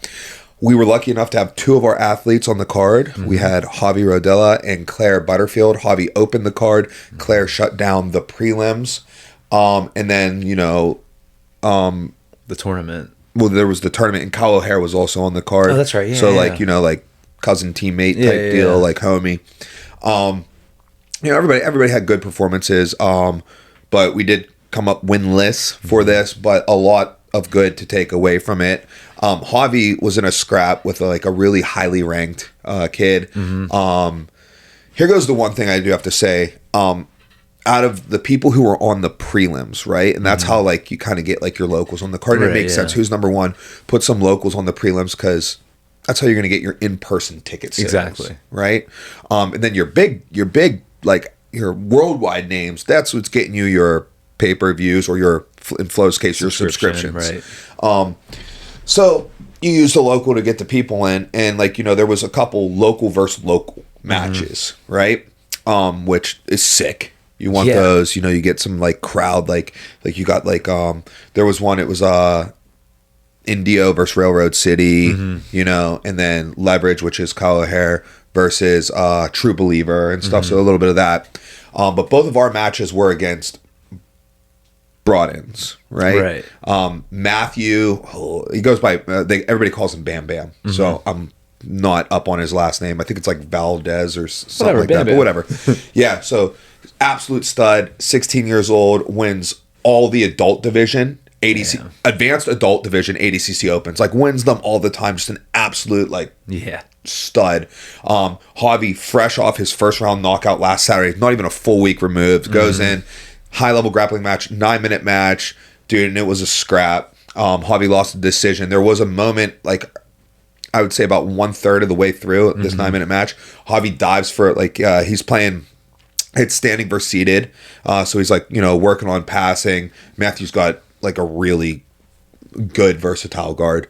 We were lucky enough to have 2 of our athletes on the card. We had Javi Rodella and Claire Butterfield. Javi opened the card. Claire shut down the prelims. And then, the tournament. Well, there was the tournament, and Kyle O'Hare was also on the card. Oh, that's right. Yeah, so, like cousin, teammate type deal, like homie. Everybody had good performances. But we did come up winless for this, but a lot of good to take away from it. Javi was in a scrap with a really highly ranked kid. Here goes the one thing I do have to say. Out of the people who were on the prelims, right? And that's how you kind of get your locals on the card. And it makes sense. Who's number 1? Put some locals on the prelims because that's how you're going to get your in-person ticket sales. Exactly. Right? And then your big, your worldwide names, that's what's getting you your pay-per-views or your, in Flo's case, your subscriptions. Right. So you use the local to get the people in, and there was a couple local versus local matches, right? Which is sick. You want those, you get some crowd, you got there was one, it was Indio versus Railroad City, and then Leverage, which is Kyle O'Hare versus True Believer and stuff. So a little bit of that. But both of our matches were against brought-ins, right? Matthew, he goes by, everybody calls him Bam Bam. So I'm not up on his last name. I think it's Valdez or something like that, but whatever. Yeah, so absolute stud, 16 years old, wins all the adult division, advanced adult division ADCC Opens, wins them all the time. Just an absolute stud. Javi, fresh off his first round knockout last Saturday, not even a full week removed, goes in, high level grappling match, 9-minute match, dude, and it was a scrap. Javi lost the decision. There was a moment I would say about 1/3 of the way through this 9-minute match. Javi dives for like he's playing. It's standing versus seated, so he's like working on passing. Matthew's got like a really good versatile guard.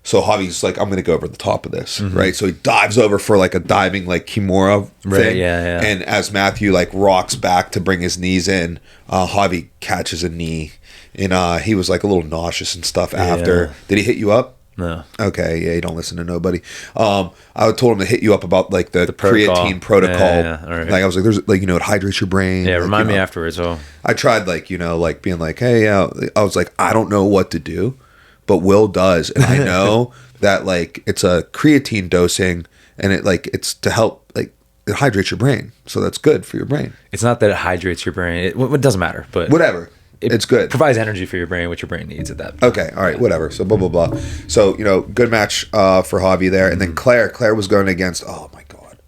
So Javi's like, I'm going to go over the top of this, right? So he dives over for like a diving like Kimura thing. Right, yeah. And as Matthew like rocks back to bring his knees in, Javi catches a knee, and he was like a little nauseous and stuff after. Yeah. Did he hit you up? No. Okay, yeah, you don't listen to nobody. I told him to hit you up about like the protocol. creatine protocol. Yeah. All right. Like I was like, there's like it hydrates your brain. Yeah, like, remind me afterwards. Oh, I tried like like being like, hey, I was like, I don't know what to do, but Will does, and I know that like it's a creatine dosing, and it's to help like it hydrates your brain, so that's good for your brain. it's not that it hydrates your brain. It doesn't matter, but Whatever. It's good. Provides energy for your brain, what your brain needs at that point. Okay, all right, whatever. So blah blah blah. So good match for Javi there, and then Claire was going against my god,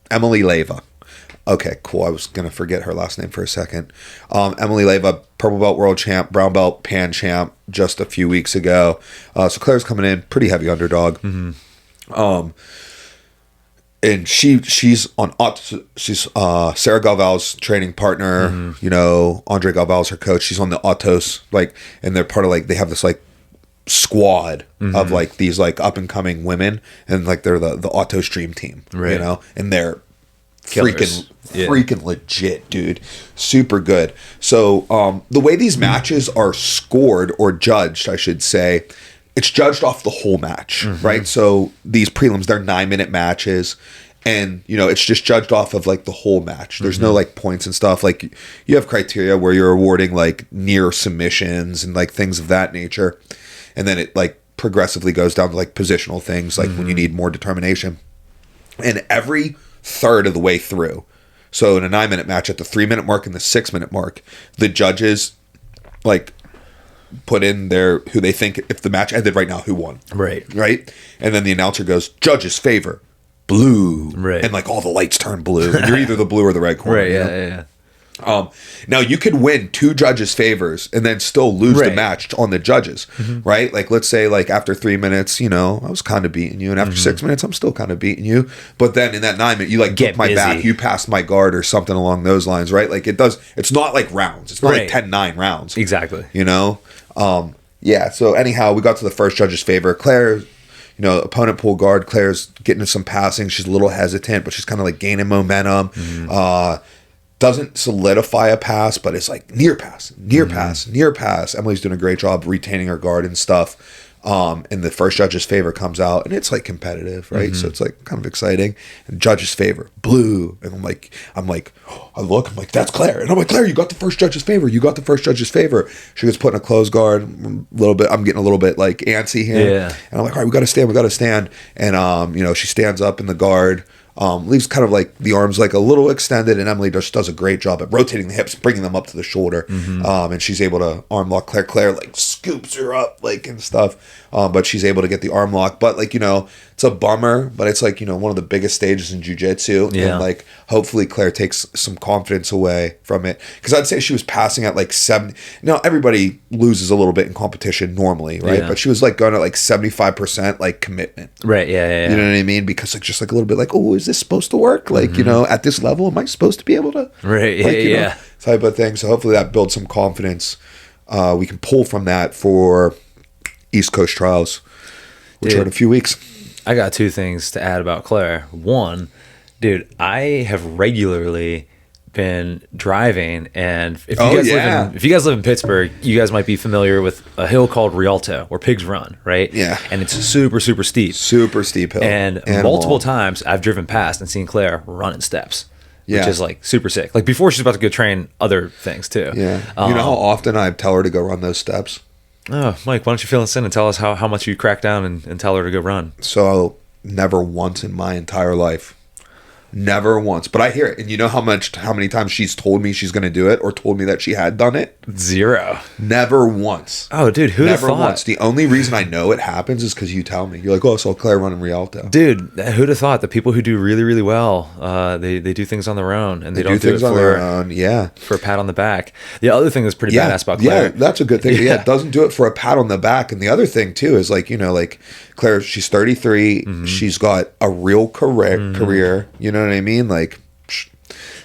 Emily Leyva. Okay, cool. I was gonna forget her last name for a second. Emily Leyva, purple belt world champ, brown belt pan champ, just a few weeks ago. So Claire's coming in pretty heavy underdog. And she's on she's Sarah Galval's training partner, Andre Galval's her coach. She's on the Autos, and they're part of they have this squad of these up and coming women, and they're the Autos dream team, right. and they're Killers. freaking legit, dude. Super good. So the way these matches are scored or judged, I should say, it's judged off the whole match, right? So these prelims, they're 9-minute matches, and it's just judged off of the whole match. There's no points and stuff. You have criteria where you're awarding near submissions and things of that nature, and then it progressively goes down to positional things when you need more determination. And every third of the way through, so in a 9-minute match, at the 3-minute mark and the 6-minute mark, the judges put in who they think, if the match ended right now, who won. Right. And then the announcer goes, judges favor blue. Right. And all the lights turn blue. And you're either the blue or the red corner. Right, yeah. Now you could win 2 judges' favors and then still lose the match on the judges, right? Let's say after 3 minutes, I was kind of beating you, and after 6 minutes, I'm still kind of beating you. But then in that 9 minute, you took my back, you passed my guard or something along those lines, right? It's not rounds. It's not 10-9 rounds. Exactly. Yeah. So anyhow, we got to the first judge's favor. Claire, opponent pull guard. Claire's getting to some passing. She's a little hesitant, but she's kind of gaining momentum. Doesn't solidify a pass, but it's near pass. Emily's doing a great job retaining her guard and stuff. And the first judge's favor comes out, and it's competitive, right? So it's kind of exciting. And judge's favor, blue, and I look, that's Claire, and I'm like, Claire, you got the first judge's favor. She gets put in a closed guard a little bit. I'm getting a little bit antsy here, and I'm like, all right, we got to stand, and she stands up in the guard. Leaves kind of the arms a little extended, and Emily just does a great job at rotating the hips, bringing them up to the shoulder, and she's able to arm lock Claire. Claire scoops her up and stuff, but she's able to get the arm lock. But it's a bummer, but it's one of the biggest stages in jiu-jitsu, and hopefully Claire takes some confidence away from it, because I'd say she was passing at 70. Now everybody loses a little bit in competition normally, right? But she was going at 75% commitment, Right. Yeah. You know what I mean? Because just a little bit oh, is this supposed to work? At this level, am I supposed to be able to? Right. Yeah. Type of thing. So hopefully that builds some confidence. We can pull from that for East Coast trials, which are in a few weeks. I got 2 things to add about Claire. One, dude, I have regularly been driving, and if you guys live in Pittsburgh, you guys might be familiar with a hill called Rialto, where pigs run, right? Yeah. And it's super steep. Super steep hill. And multiple times I've driven past and seen Claire running steps. Which is super sick. Before she's about to go train other things too. Yeah. You know how often I tell her to go run those steps? Oh, Mike, why don't you fill us in and tell us how much you crack down and tell her to go run? So never once in my entire life. Never once. But I hear it. And you know how many times she's told me she's going to do it, or told me that she had done it? 0. Never once. Oh, dude, who'd have thought? Never once. The only reason I know it happens is because you tell me. You're like, oh, I saw Claire running Rialto. Dude, who'd have thought? The people who do really, really well, they do things on their own, and they don't do things on their own. Yeah, for a pat on the back. The other thing that's pretty badass about Claire. Yeah, that's a good thing. Yeah, it doesn't do it for a pat on the back. And the other thing too is Claire, she's 33. She's got a real career. You know what I mean? Like,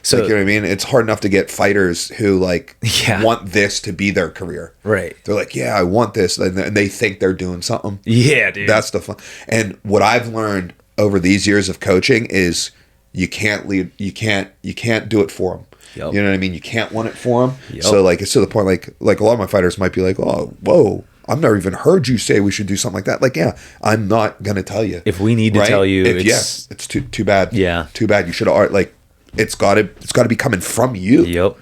So, like, you know what I mean? It's hard enough to get fighters who like Yeah. want this to be their career. Right. They're like, yeah, I want this, and they think they're doing something. Yeah, dude. That's the fun. And what I've learned over these years of coaching is you can't lead. You can't do it for them. Yep. You know what I mean? You can't want it for them. Yep. So like it's to the point like a lot of my fighters might be like, oh, whoa, I've never even heard you say we should do something like that. Like, yeah, I'm not gonna tell you. If we need to tell you, it's too bad. Yeah. Too bad. You should have like. It's got to be coming from you. Yep.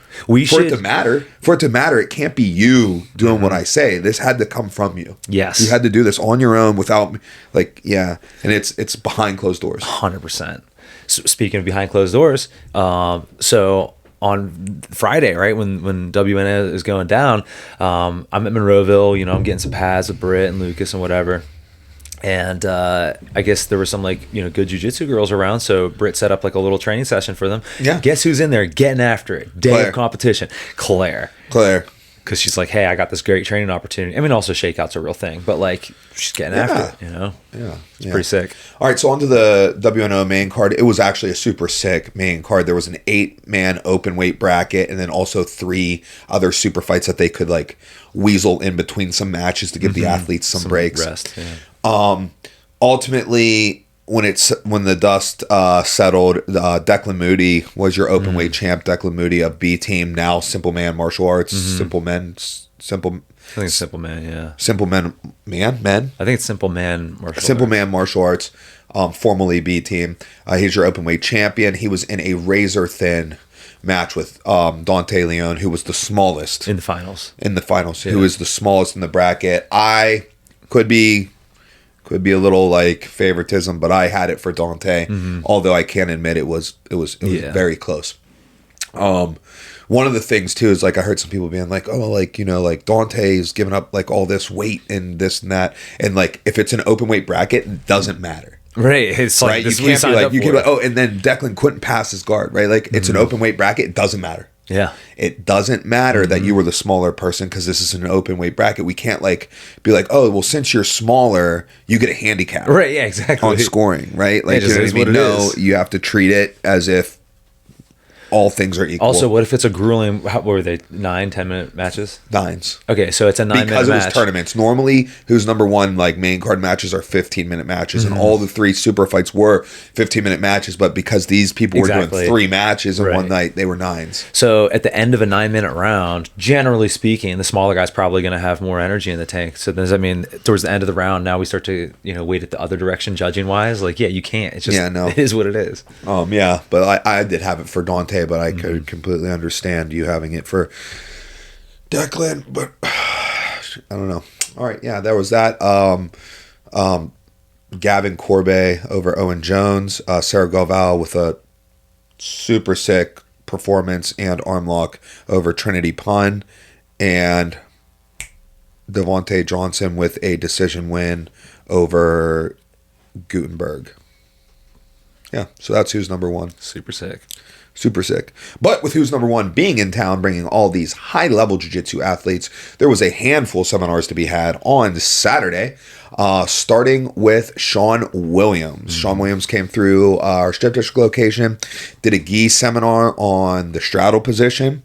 For it to matter, it can't be you doing what I say. This had to come from you. Yes. You had to do this on your own without like, yeah. And it's behind closed doors. 100%. So speaking of behind closed doors, so on Friday, right, when WNO is going down, I'm at Monroeville, I'm getting some pads with Britt and Lucas and whatever. And I guess there were some like good jiu-jitsu girls around, so Britt set up like a little training session for them. Yeah. Guess who's in there getting after it? Day Claire. of competition. Claire. Because she's like, hey, I got this great training opportunity. I mean, also shakeout's a real thing, but like she's getting after it. Yeah. It's pretty sick. All right, so onto the WNO main card. It was actually a super sick main card. There was an 8-man open weight bracket, and then also 3 other super fights that they could like weasel in between some matches to give the athletes some breaks. Rest. Yeah. Ultimately, when the dust settled, Declan Moody was your open weight champ. Declan Moody of B Team, now Simple Man Martial Arts. I think it's Simple Man. Yeah. Simple Men. I think it's Simple Man Martial Arts, formerly B Team. He's your open weight champion. He was in a razor thin match with Dante Leon, who was the smallest in the finals. Yeah. Who is the smallest in the bracket. I could be a little like favoritism, but I had it for Dante. Although I can't admit it was very close. One of the things too is like I heard some people being like, oh, like like Dante's giving up like all this weight and this and that, and like if it's an open weight bracket, it doesn't matter. Right. It's like right. This You can't be like be like, oh, and then Declan couldn't pass his guard. Right. Like it's an open weight bracket. It doesn't matter. Yeah. It doesn't matter that you were the smaller person because this is an open weight bracket. We can't like be like, oh, well, since you're smaller, you get a handicap. Right. Yeah. Exactly. On scoring. Right. Like it is what it is. You have to treat it as if all things are equal. Also, what if it's a grueling? What were they? 9-10 minute matches? 9s. Okay, so it's a 9-minute match. Because it was tournaments. Normally, who's number one, like main card matches are 15-minute matches, and all the 3 super fights were 15-minute matches. But because these people were doing 3 matches in one night, they were 9s. So at the end of a 9-minute round, generally speaking, the smaller guy's probably going to have more energy in the tank. So does that mean towards the end of the round, now we start to wait at the other direction, judging wise? Like, yeah, you can't. It's just it is what it is. Yeah, but I did have it for Dante, but I could completely understand you having it for Declan, but I don't know. All right, yeah, there was that. Gavin Corbet over Owen Jones. Sarah Galval with a super sick performance and arm lock over Trinity Pun. And Devontae Johnson with a decision win over Gutenberg. Yeah, so that's who's number 1. Super sick. Super sick. But with who's number 1 being in town, bringing all these high-level jiu-jitsu athletes, there was a handful of seminars to be had on Saturday, starting with Shawn Williams. Shawn Williams came through our Strip District location, did a gi seminar on the straddle position.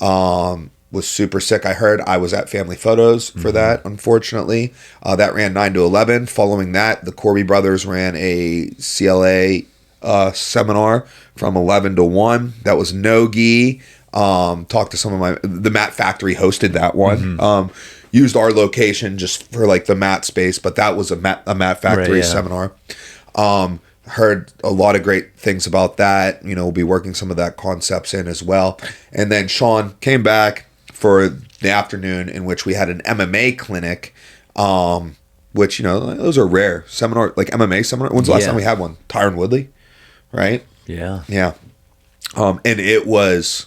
Was super sick. I heard I was at Family Photos for that, unfortunately. That ran 9 to 11. Following that, the Corby brothers ran a CLA seminar from 11 to 1. That was no gi. Talked to some of the Mat Factory hosted that one. Used our location just for like the mat space, but that was a Mat Factory seminar. Heard a lot of great things about that. We'll be working some of that concepts in as well. And then Shawn came back for the afternoon, in which we had an MMA clinic, which those are rare seminar, like MMA seminar. When's the last time we had one? Tyron Woodley, right? Yeah. And it was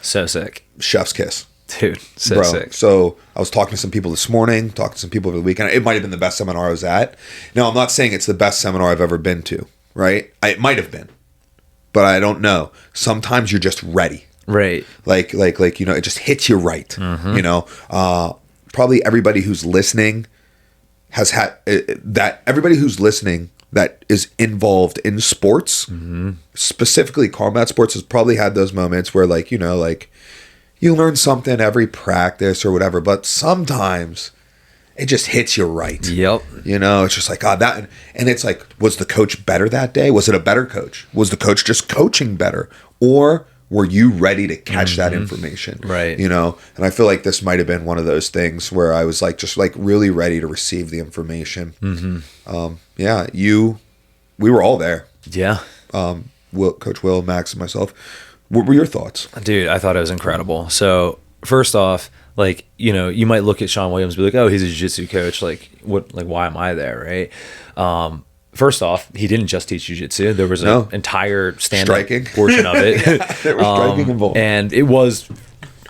so sick. Chef's kiss. Dude, so sick. So I was talking to some people this morning, talking to some people over the weekend. It might have been the best seminar I was at. Now, I'm not saying it's the best seminar I've ever been to, right? It might have been, but I don't know. Sometimes you're just ready. Right. Like it just hits you right. Probably everybody who's listening has had that everybody who's listening that is involved in sports, specifically combat sports, has probably had those moments where, like, you know, like you learn something every practice or whatever, but sometimes it just hits you right. Yep. You know, it's just like, God, that, and it's like, was the coach better that day? Was it a better coach? Was the coach just coaching better? Or were you ready to catch that information? Right. You know, and I feel like this might have been one of those things where I was like, just like really ready to receive the information. Yeah, we were all there. Yeah. Coach Will, Max, and myself. What were your thoughts? Dude, I thought it was incredible. So first off, like, you know, you might look at Shawn Williams and be like, oh, he's a jiu-jitsu coach. Like, what? Like, why am I there, right? First off, he didn't just teach jiu-jitsu. There was an entire stand-up portion of it. There was striking involved. And it was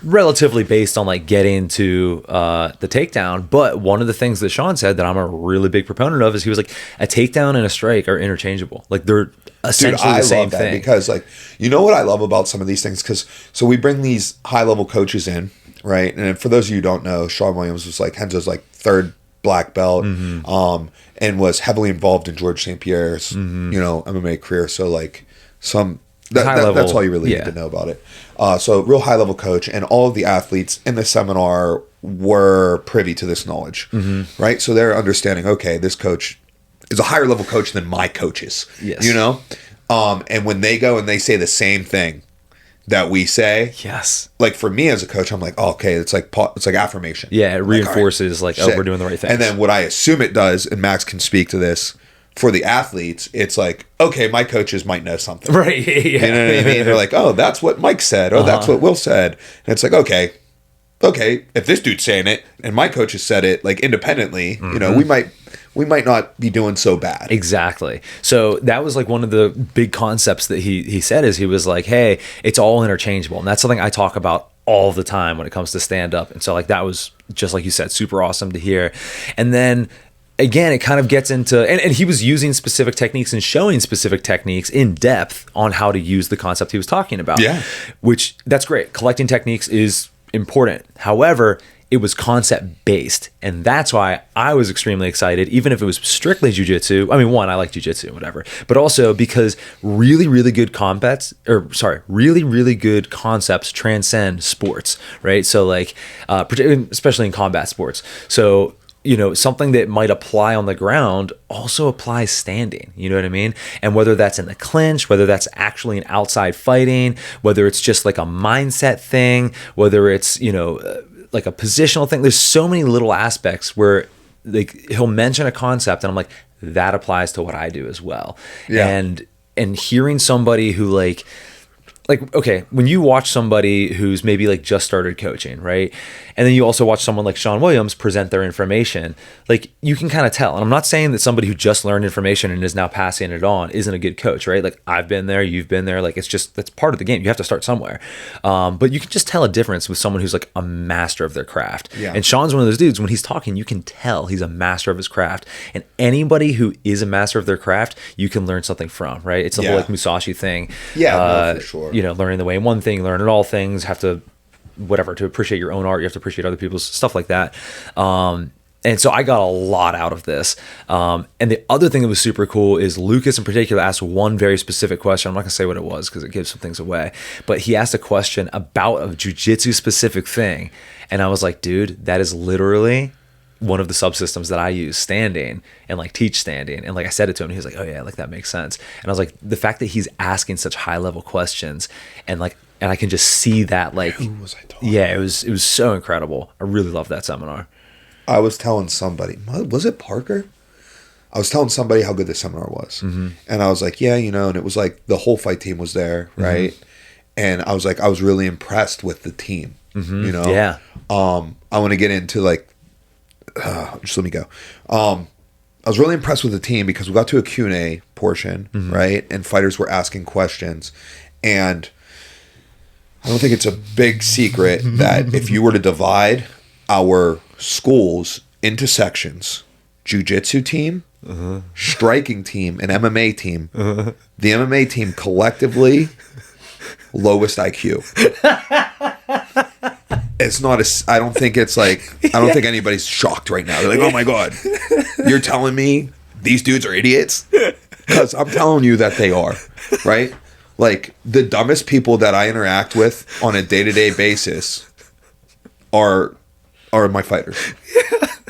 relatively based on, like, getting to the takedown. But one of the things that Shawn said that I'm a really big proponent of is he was like, a takedown and a strike are interchangeable. Like, they're essentially the same thing. Because, like, you know what I love about some of these things? Because, so we bring these high-level coaches in, right? And for those of you who don't know, Shawn Williams was like Renzo's like third black belt, and was heavily involved in George St. Pierre's, you know, MMA career. So like that's all you really need to know about it. So real high level coach, and all of the athletes in the seminar were privy to this knowledge, right? So they're understanding, okay, this coach is a higher level coach than my coaches, you know? And when they go and they say the same thing that we say, like for me as a coach, I'm like, oh, okay, it's like affirmation. Yeah, it reinforces like, oh, we're doing the right thing. And then what I assume it does, and Max can speak to this, for the athletes, it's like, okay, my coaches might know something, right? Yeah. You know what I mean? They're like, oh, that's what Mike said, or that's what Will said, and it's like, okay, if this dude's saying it and my coaches said it like independently, you know, we might not be doing so bad. Exactly. So that was like one of the big concepts that he said, is he was like, hey, it's all interchangeable. And that's something I talk about all the time when it comes to stand up. And so like, that was just like you said, super awesome to hear. And then again, it kind of gets into, and he was using specific techniques and showing specific techniques in depth on how to use the concept he was talking about. Yeah. Which, that's great. Collecting techniques is important. However, it was concept based, and that's why I was extremely excited, even if it was strictly jiu-jitsu. I mean, one, I like jiu-jitsu, whatever, but also because really good concepts transcend sports, right? So like, especially in combat sports. So, you know, something that might apply on the ground also applies standing, you know what I mean? And whether that's in the clinch, whether that's actually an outside fighting, whether it's just like a mindset thing, whether it's, you know, like a positional thing, there's so many little aspects where like he'll mention a concept and I'm like, that applies to what I do as well. Yeah. And hearing somebody who like, okay, when you watch somebody who's maybe like just started coaching, right? And then you also watch someone like Shawn Williams present their information, like you can kind of tell. And I'm not saying that somebody who just learned information and is now passing it on isn't a good coach, right? Like I've been there, you've been there, like it's just, that's part of the game. You have to start somewhere. But you can just tell a difference with someone who's like a master of their craft. Yeah. And Shawn's one of those dudes, when he's talking, you can tell he's a master of his craft. And anybody who is a master of their craft, you can learn something from, right? It's the whole like Musashi thing. Yeah, no, for sure. You know, learning the way in one thing, learning all things, have to, whatever, to appreciate your own art, you have to appreciate other people's stuff like that. And so I got a lot out of this. And the other thing that was super cool is Lucas in particular asked one very specific question. I'm not gonna say what it was because it gives some things away, but he asked a question about a jiu-jitsu specific thing. And I was like, dude, that is literally one of the subsystems that I use, standing, and like teach standing. And like I said it to him, he was like, oh yeah, like that makes sense. And I was like, the fact that he's asking such high level questions and I can just see that, like, who was I talking? Yeah, it was so incredible. I really loved that seminar. I was telling somebody, was it Parker? I was telling somebody how good the seminar was. And I was like, yeah, you know, and it was like the whole fight team was there, right? And I was like, I was really impressed with the team, you know? Yeah. I want to get into like, just let me go. I was really impressed with the team because we got to a Q&A portion, right? And fighters were asking questions. And I don't think it's a big secret that if you were to divide our schools into sections, jiu-jitsu team, striking team, and MMA team, the MMA team collectively, lowest IQ. it's not I don't think it's like, I don't think anybody's shocked right now. They're like, oh my God, you're telling me these dudes are idiots? Because I'm telling you that they are, right? Like, the dumbest people that I interact with on a day-to-day basis are my fighters.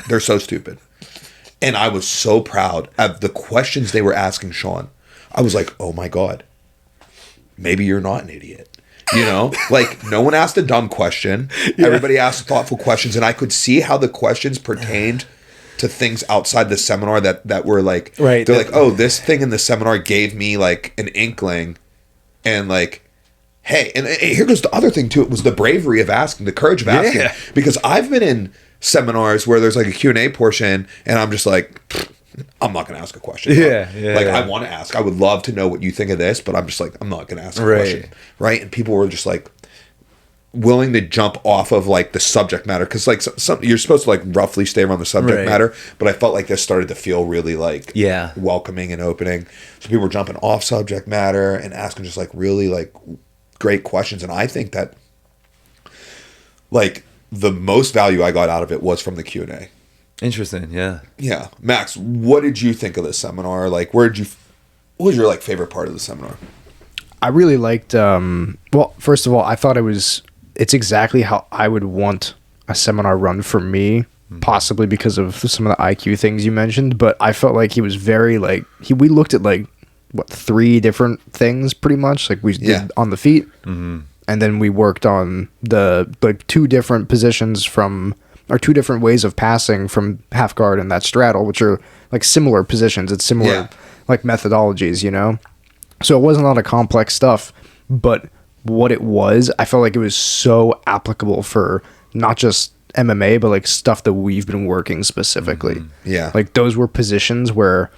They're so stupid. And I was so proud of the questions they were asking Shawn. I was like, oh my God, maybe you're not an idiot. You know, like, no one asked a dumb question. Yeah. Everybody asked thoughtful questions. And I could see how the questions pertained to things outside the seminar that were like, right. They're like, oh, this thing in the seminar gave me like an inkling. And like, hey, and here goes the other thing too. It was the bravery of asking, the courage of asking. Yeah. Because I've been in seminars where there's like a Q&A portion and I'm just like, I'm not going to ask a question. Yeah. Like, I want to ask. I would love to know what you think of this, but I'm just like, I'm not going to ask a question. Right. And people were just like willing to jump off of like the subject matter. Cause like some you're supposed to like roughly stay around the subject matter, but I felt like this started to feel really like welcoming and opening. So people were jumping off subject matter and asking just like really like great questions. And I think that like the most value I got out of it was from the Q&A. Interesting. Yeah. Yeah. Max, what did you think of this seminar? Like, what was your like favorite part of the seminar? I really liked, well, first of all, I thought it's exactly how I would want a seminar run for me, possibly because of some of the IQ things you mentioned, but I felt like he was very like, we looked at like, 3 different things pretty much, like we did on the feet, and then we worked on the like 2 different positions or 2 different ways of passing from half guard and that straddle, which are like similar positions. It's similar like methodologies, you know? So it wasn't a lot of complex stuff, but what it was, I felt like it was so applicable for not just MMA, but like stuff that we've been working specifically. Yeah. Like those were positions where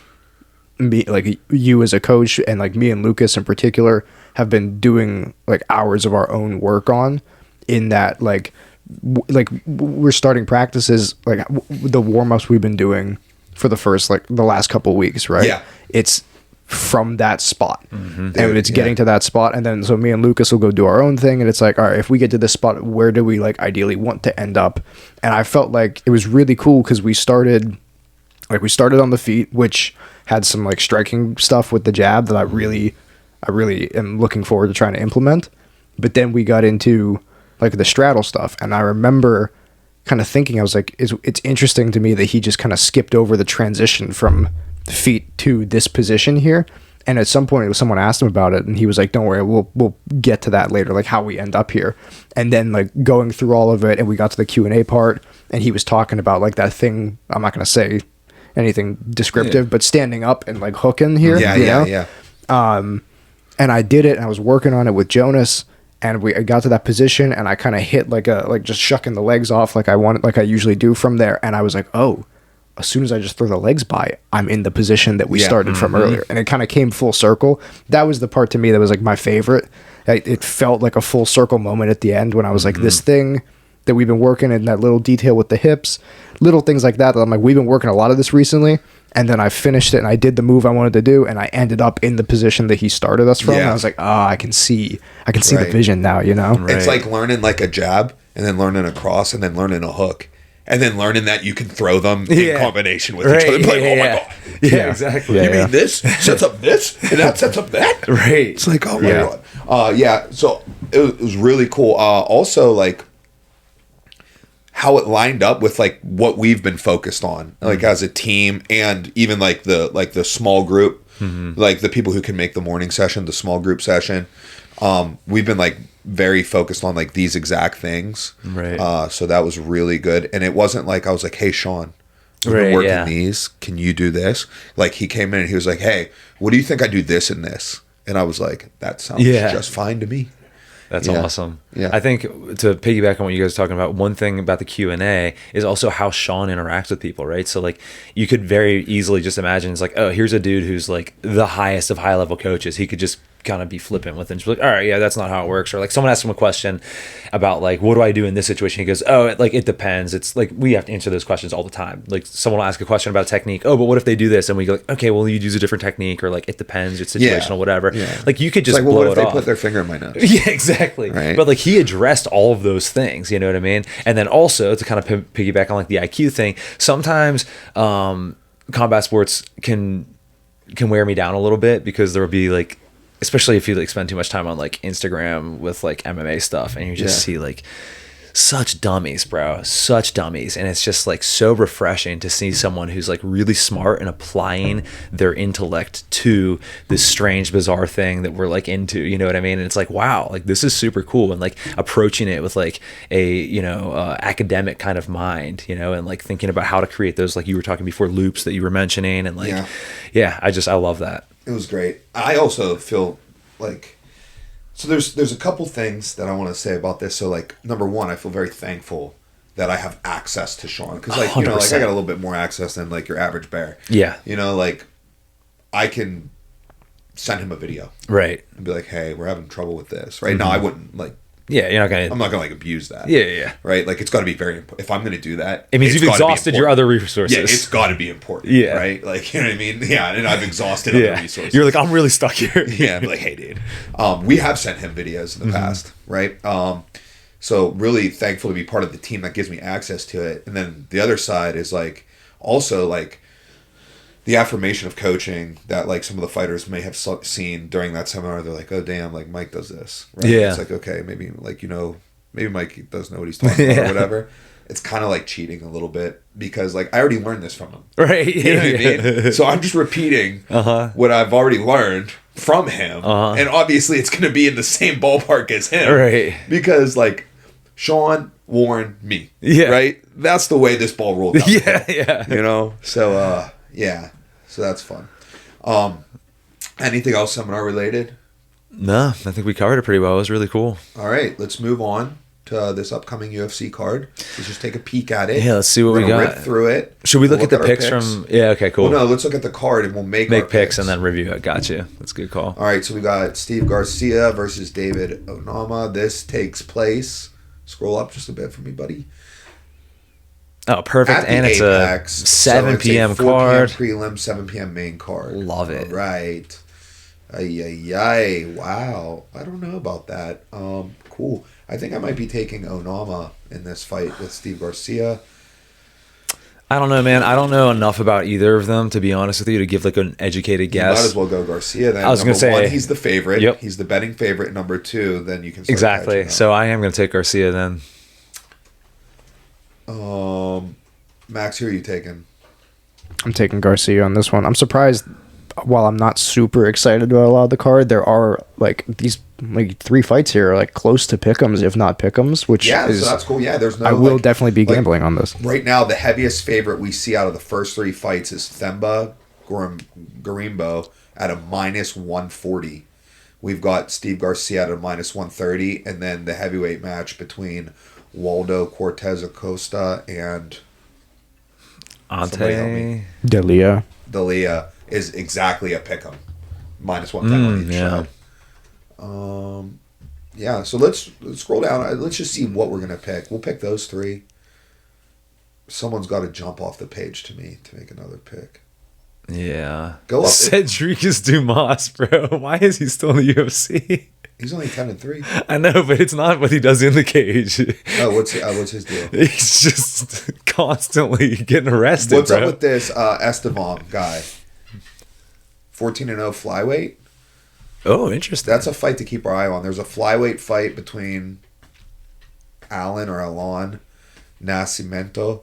me, like you as a coach and like me and Lucas in particular have been doing like hours of our own work on, in that like we're starting practices, like the warm-ups we've been doing for the last couple of weeks, right? Yeah. It's from that spot, and it's getting to that spot, and then so me and Lucas will go do our own thing, and it's like, all right, if we get to this spot, where do we like ideally want to end up? And I felt like it was really cool because we started on the feet, which had some like striking stuff with the jab that I really am looking forward to trying to implement. But then we got into like the straddle stuff, and I remember kind of thinking, I was like, it's interesting to me that he just kind of skipped over the transition from the feet to this position here. And at some point someone asked him about it, and he was like, don't worry, we'll get to that later, like how we end up here. And then like going through all of it, and we got to the Q&A part, and he was talking about like that thing, I'm not going to say anything descriptive, but standing up and like hooking here. Yeah. And I did it, and I was working on it with Jonas, and I got to that position, and I kind of hit like just shucking the legs off like I usually do from there. And I was like, oh, as soon as I just throw the legs by, I'm in the position that we started from earlier. And it kind of came full circle. That was the part to me that was like my favorite. It felt like a full circle moment at the end when I was like, this thing that we've been working in, that little detail with the hips, little things like that I'm like, we've been working a lot of this recently. And then I finished it, and I did the move I wanted to do, and I ended up in the position that he started us from. And I was like, I can see the vision now, you know? It's like learning like a jab, and then learning a cross, and then learning a hook, and then learning that you can throw them in combination with each other. Like, oh my God. Yeah, exactly. You mean this sets up this, and that sets up that? Right. It's like, oh my God. So it was really cool. Also, like, how it lined up with like what we've been focused on, like as a team, and even like the small group, like the people who can make the morning session, the small group session. We've been like very focused on like these exact things. Right. So that was really good. And it wasn't like I was like, hey, Shawn, we've been working these. Can you do this? Like he came in and he was like, hey, what do you think I do this and this? And I was like, that sounds just fine to me. That's awesome. Yeah. I think to piggyback on what you guys are talking about, one thing about the Q&A is also how Shawn interacts with people, right? So like you could very easily just imagine it's like, oh, here's a dude who's like the highest of high level coaches. He could just kind of be flippant with it and just be like, all right, yeah, that's not how it works. Or like someone asks him a question about like, what do I do in this situation? He goes, oh, it depends. It's like, we have to answer those questions all the time. Like someone will ask a question about technique. Oh, but what if they do this? And we go like, okay, well, you'd use a different technique, or like, it depends. It's situational, whatever. Yeah. Like you could just It's like, well, blow what if it they off. put their finger in my nose? Yeah, exactly. Right. But like he addressed all of those things, you know what I mean? And then also to kind of piggyback on like the IQ thing, sometimes combat sports can wear me down a little bit, because there will be like, especially if you like spend too much time on like Instagram with like MMA stuff, and you just see like such dummies, bro, such dummies. And it's just like so refreshing to see someone who's like really smart and applying their intellect to this strange, bizarre thing that we're like into, you know what I mean? And it's like, wow, like this is super cool. And like approaching it with like a, academic kind of mind, and like thinking about how to create those, like you were talking before, loops that you were mentioning. And like, I love that. It was great. I also feel like, so there's a couple things that I want to say about this. So like, number one, I feel very thankful that I have access to Shawn, because like, 100%. like I got a little bit more access than like your average bear. Yeah. Like I can send him a video, right, and be like, hey, we're having trouble with this. Right. Now I wouldn't like. Yeah, you're not gonna. I'm not gonna like abuse that. Yeah. Right. Like it's got to be very important. If I'm gonna do that, It means it's you've gotta be exhausted your important. other resources. Yeah, it's got to be important. Yeah. Right. Like, you know what I mean? Yeah, and I've exhausted other resources. You're like, I'm really stuck here. Yeah, I'm like, hey, dude. We have sent him videos in the past, right? So really thankful to be part of the team that gives me access to it. And then the other side is like, also like the affirmation of coaching that like some of the fighters may have seen during that seminar. They're like, oh damn, like Mike does this. Right? Yeah. It's like, okay, maybe like, maybe Mike does know what he's talking about or whatever. It's kind of like cheating a little bit, because like I already learned this from him. Right. You know what I mean? So I'm just repeating what I've already learned from him. And obviously it's going to be in the same ballpark as him. Right. Because like Shawn, Warren, me. Yeah. Right? That's the way this ball rolled down. Yeah. So, So that's fun. Anything else seminar related? No, I think we covered it pretty well. It was really cool. All right, let's move on to this upcoming UFC card. Let's just take a peek at it. Yeah, let's see what we got. Rip through it. Should we look at the our picks from? Yeah, okay, cool. Well, no, let's look at the card and we'll make our picks and then review it. Gotcha. That's a good call. All right, so we got Steve Garcia versus David Onama. This takes place. Scroll up just a bit for me, buddy. Oh, perfect. And it's Apex, a 7 p.m. So it's a 4 card. p.m. prelim, 7 p.m. main card. Love it. All right. Ay. Wow. I don't know about that. Cool. I think I might be taking Onama in this fight with Steve Garcia. I don't know, man. I don't know enough about either of them, to be honest with you, to give like an educated guess. You might as well go Garcia then. I was going to say, number one, he's the favorite. Yep. He's the betting favorite. Number two, then you can start exactly. catching up. So I am going to take Garcia then. Max, who are you taking? I'm taking Garcia on this one. I'm surprised. While I'm not super excited about a lot of the card, there are like these like 3 fights here are like close to pick'ems, if not pick'ems, which is so that's cool. Yeah, there's no. I will definitely be gambling on this. Right now, the heaviest favorite we see out of the first 3 fights is Themba Gorimbo at a -140. We've got Steve Garcia at a -130, and then the heavyweight match between Waldo Cortez Acosta and Ante. Delia is exactly a pick'em, -110 on each yeah. side. Yeah. So let's scroll down. Let's just see what we're gonna pick. We'll pick those 3. Someone's got to jump off the page to me to make another pick. Yeah. Go up. Cedricus Dumas, bro. Why is he still in the UFC? He's only 10-3. I know, but it's not what he does in the cage. Oh, what's his deal? He's just constantly getting arrested. What's bro. up with this Estevam guy? 14-0 flyweight. Oh, interesting. That's a fight to keep our eye on. There's a flyweight fight between Alan Nascimento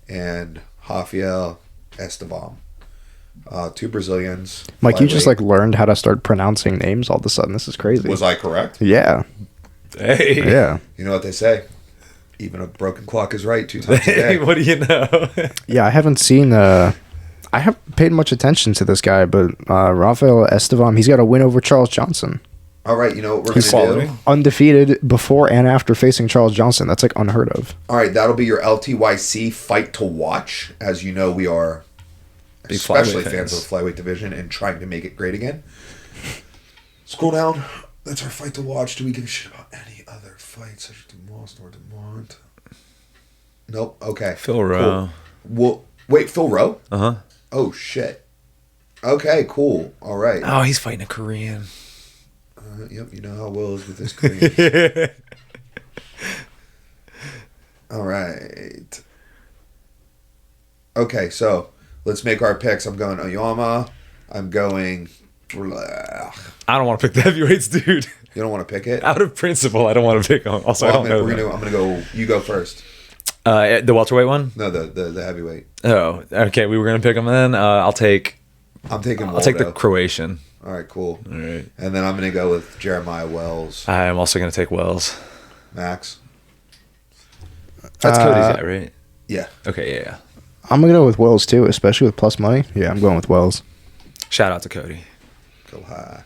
and Rafael Estevam. 2 Brazilians. Mike, you just flyweight. like learned how to start pronouncing names all of a sudden. This is crazy. Was I correct? Yeah. Hey. Yeah. You know what they say? Even a broken clock is right 2 times a Hey, day. what do you know? Yeah, I haven't seen I haven't paid much attention to this guy, but Rafael Estevam, he's got a win over Charles Johnson. All right, you know what we're He's going to do? undefeated before and after facing Charles Johnson. That's like unheard of. All right, that'll be your LTYC fight to watch. As you know, we are Big especially flyweight fans fans. of the flyweight division and trying to make it great again. Scroll down. That's our fight to watch. Do we give a shit about any other fights? Such as DeMoss nor DeMont? Nope. Okay. Phil Rowe. Cool. Well, wait, Phil Rowe? Uh-huh. Oh, shit. Okay, cool. All right. Oh, he's fighting a Korean. Yep, you know how Will is with this Korean. All right. Okay, so let's make our picks. I'm going Onama. I'm going... I don't want to pick the heavyweights, dude. You don't want to pick it? Out of principle, I don't want to pick them. Also, Well, I don't know. I'm gonna go. You go first. The welterweight one? No, the heavyweight. Oh, okay. We were gonna pick them then. I'm taking. I'll take the Croatian. All right, cool. All right. And then I'm gonna go with Jeremiah Wells. I'm also gonna take Wells. Max. That's Cody's guy, right? Yeah. Okay. Yeah. I'm gonna go with Wells too, especially with plus money. Yeah, I'm going with Wells. Shout out to Cody. Go high.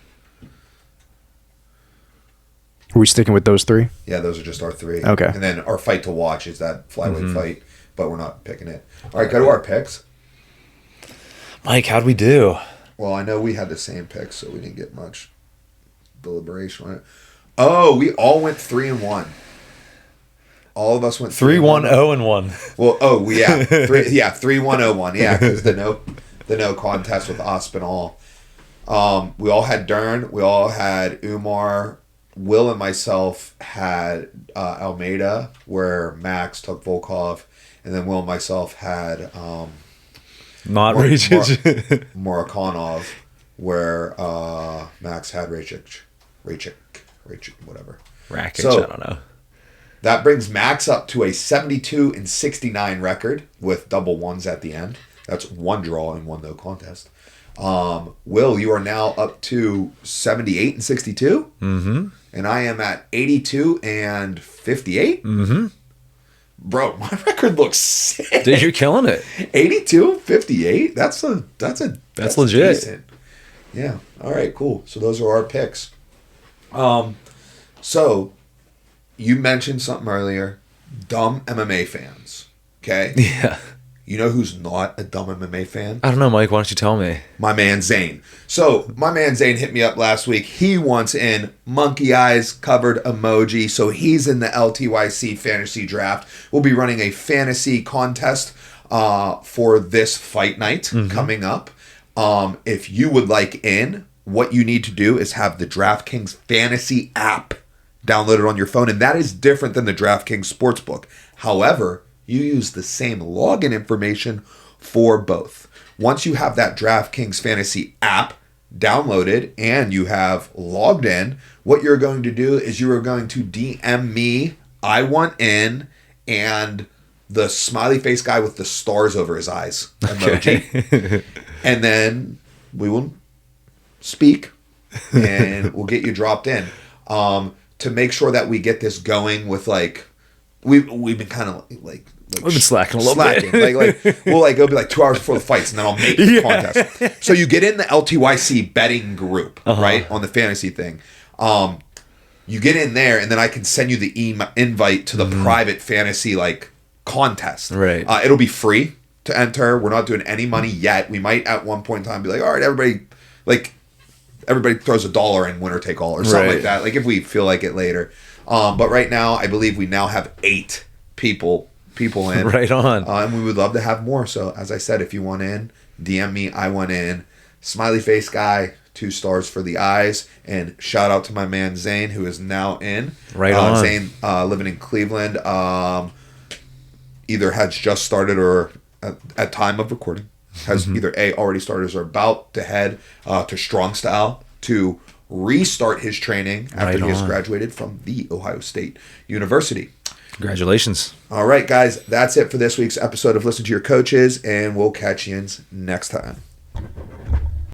Are we sticking with those three? Yeah, those are just our three. Okay. And then our fight to watch is that flyweight fight, but we're not picking it. All right, go to our picks. Mike, how'd we do? Well, I know we had the same picks, so we didn't get much deliberation on it. Oh, we all went 3-1. All of us went 3-1-0-1. Well, yeah, 3-1-0-1. Yeah, because the no contest with Aspinall. We all had Dern. We all had Umar. Will and myself had Almeida, where Max took Volkov, and then Will and myself had Murakanov, where Max had Rachik, whatever. Rakic, So, I don't know. That brings Max up to a 72-69 record with double ones at the end. That's one draw and one no contest. Will, you are now up to 78-62. Mm-hmm. And I am at 82-58. Mm-hmm. Bro, my record looks sick. Dude, you're killing it. 82-58. That's legit. Decent. Yeah. All right, cool. So those are our picks. So you mentioned something earlier. Dumb MMA fans. Okay? Yeah. You know who's not a dumb MMA fan? I don't know, Mike. Why don't you tell me? My man Zane. So my man Zane hit me up last week. He wants in monkey eyes covered emoji. So he's in the LTYC fantasy draft. We'll be running a fantasy contest for this fight night coming up. If you would like in, what you need to do is have the DraftKings fantasy app downloaded on your phone. And that is different than the DraftKings Sportsbook. However, you use the same login information for both. Once you have that DraftKings Fantasy app downloaded and you have logged in, what you're going to do is you are going to DM me, I want in, and the smiley face guy with the stars over his eyes emoji. Okay. And then we will speak and we'll get you dropped in. To make sure that we get this going with we've been kind of like we've been slacking a little bit. It'll be 2 hours before the fights, and then I'll make the contest. So you get in the LTYC betting group, right, on the fantasy thing. You get in there, and then I can send you the invite to the private fantasy contest. Right. It'll be free to enter. We're not doing any money yet. We might at one point in time be like, all right, everybody throws $1 in winner take all or something like that. If we feel like it later. But right now, I believe we now have 8 people in. Right on. And we would love to have more. So as I said, if you want in, DM me, I want in. Smiley face guy, 2 stars for the eyes. And shout out to my man Zane, who is now in. Right on. Zane, living in Cleveland, either has just started or at time of recording, has either already started or about to head to Strong Style to restart his training after he has graduated from the Ohio State University. Congratulations. All right, guys, that's it for this week's episode of Listen to Your Coaches, and we'll catch you next time.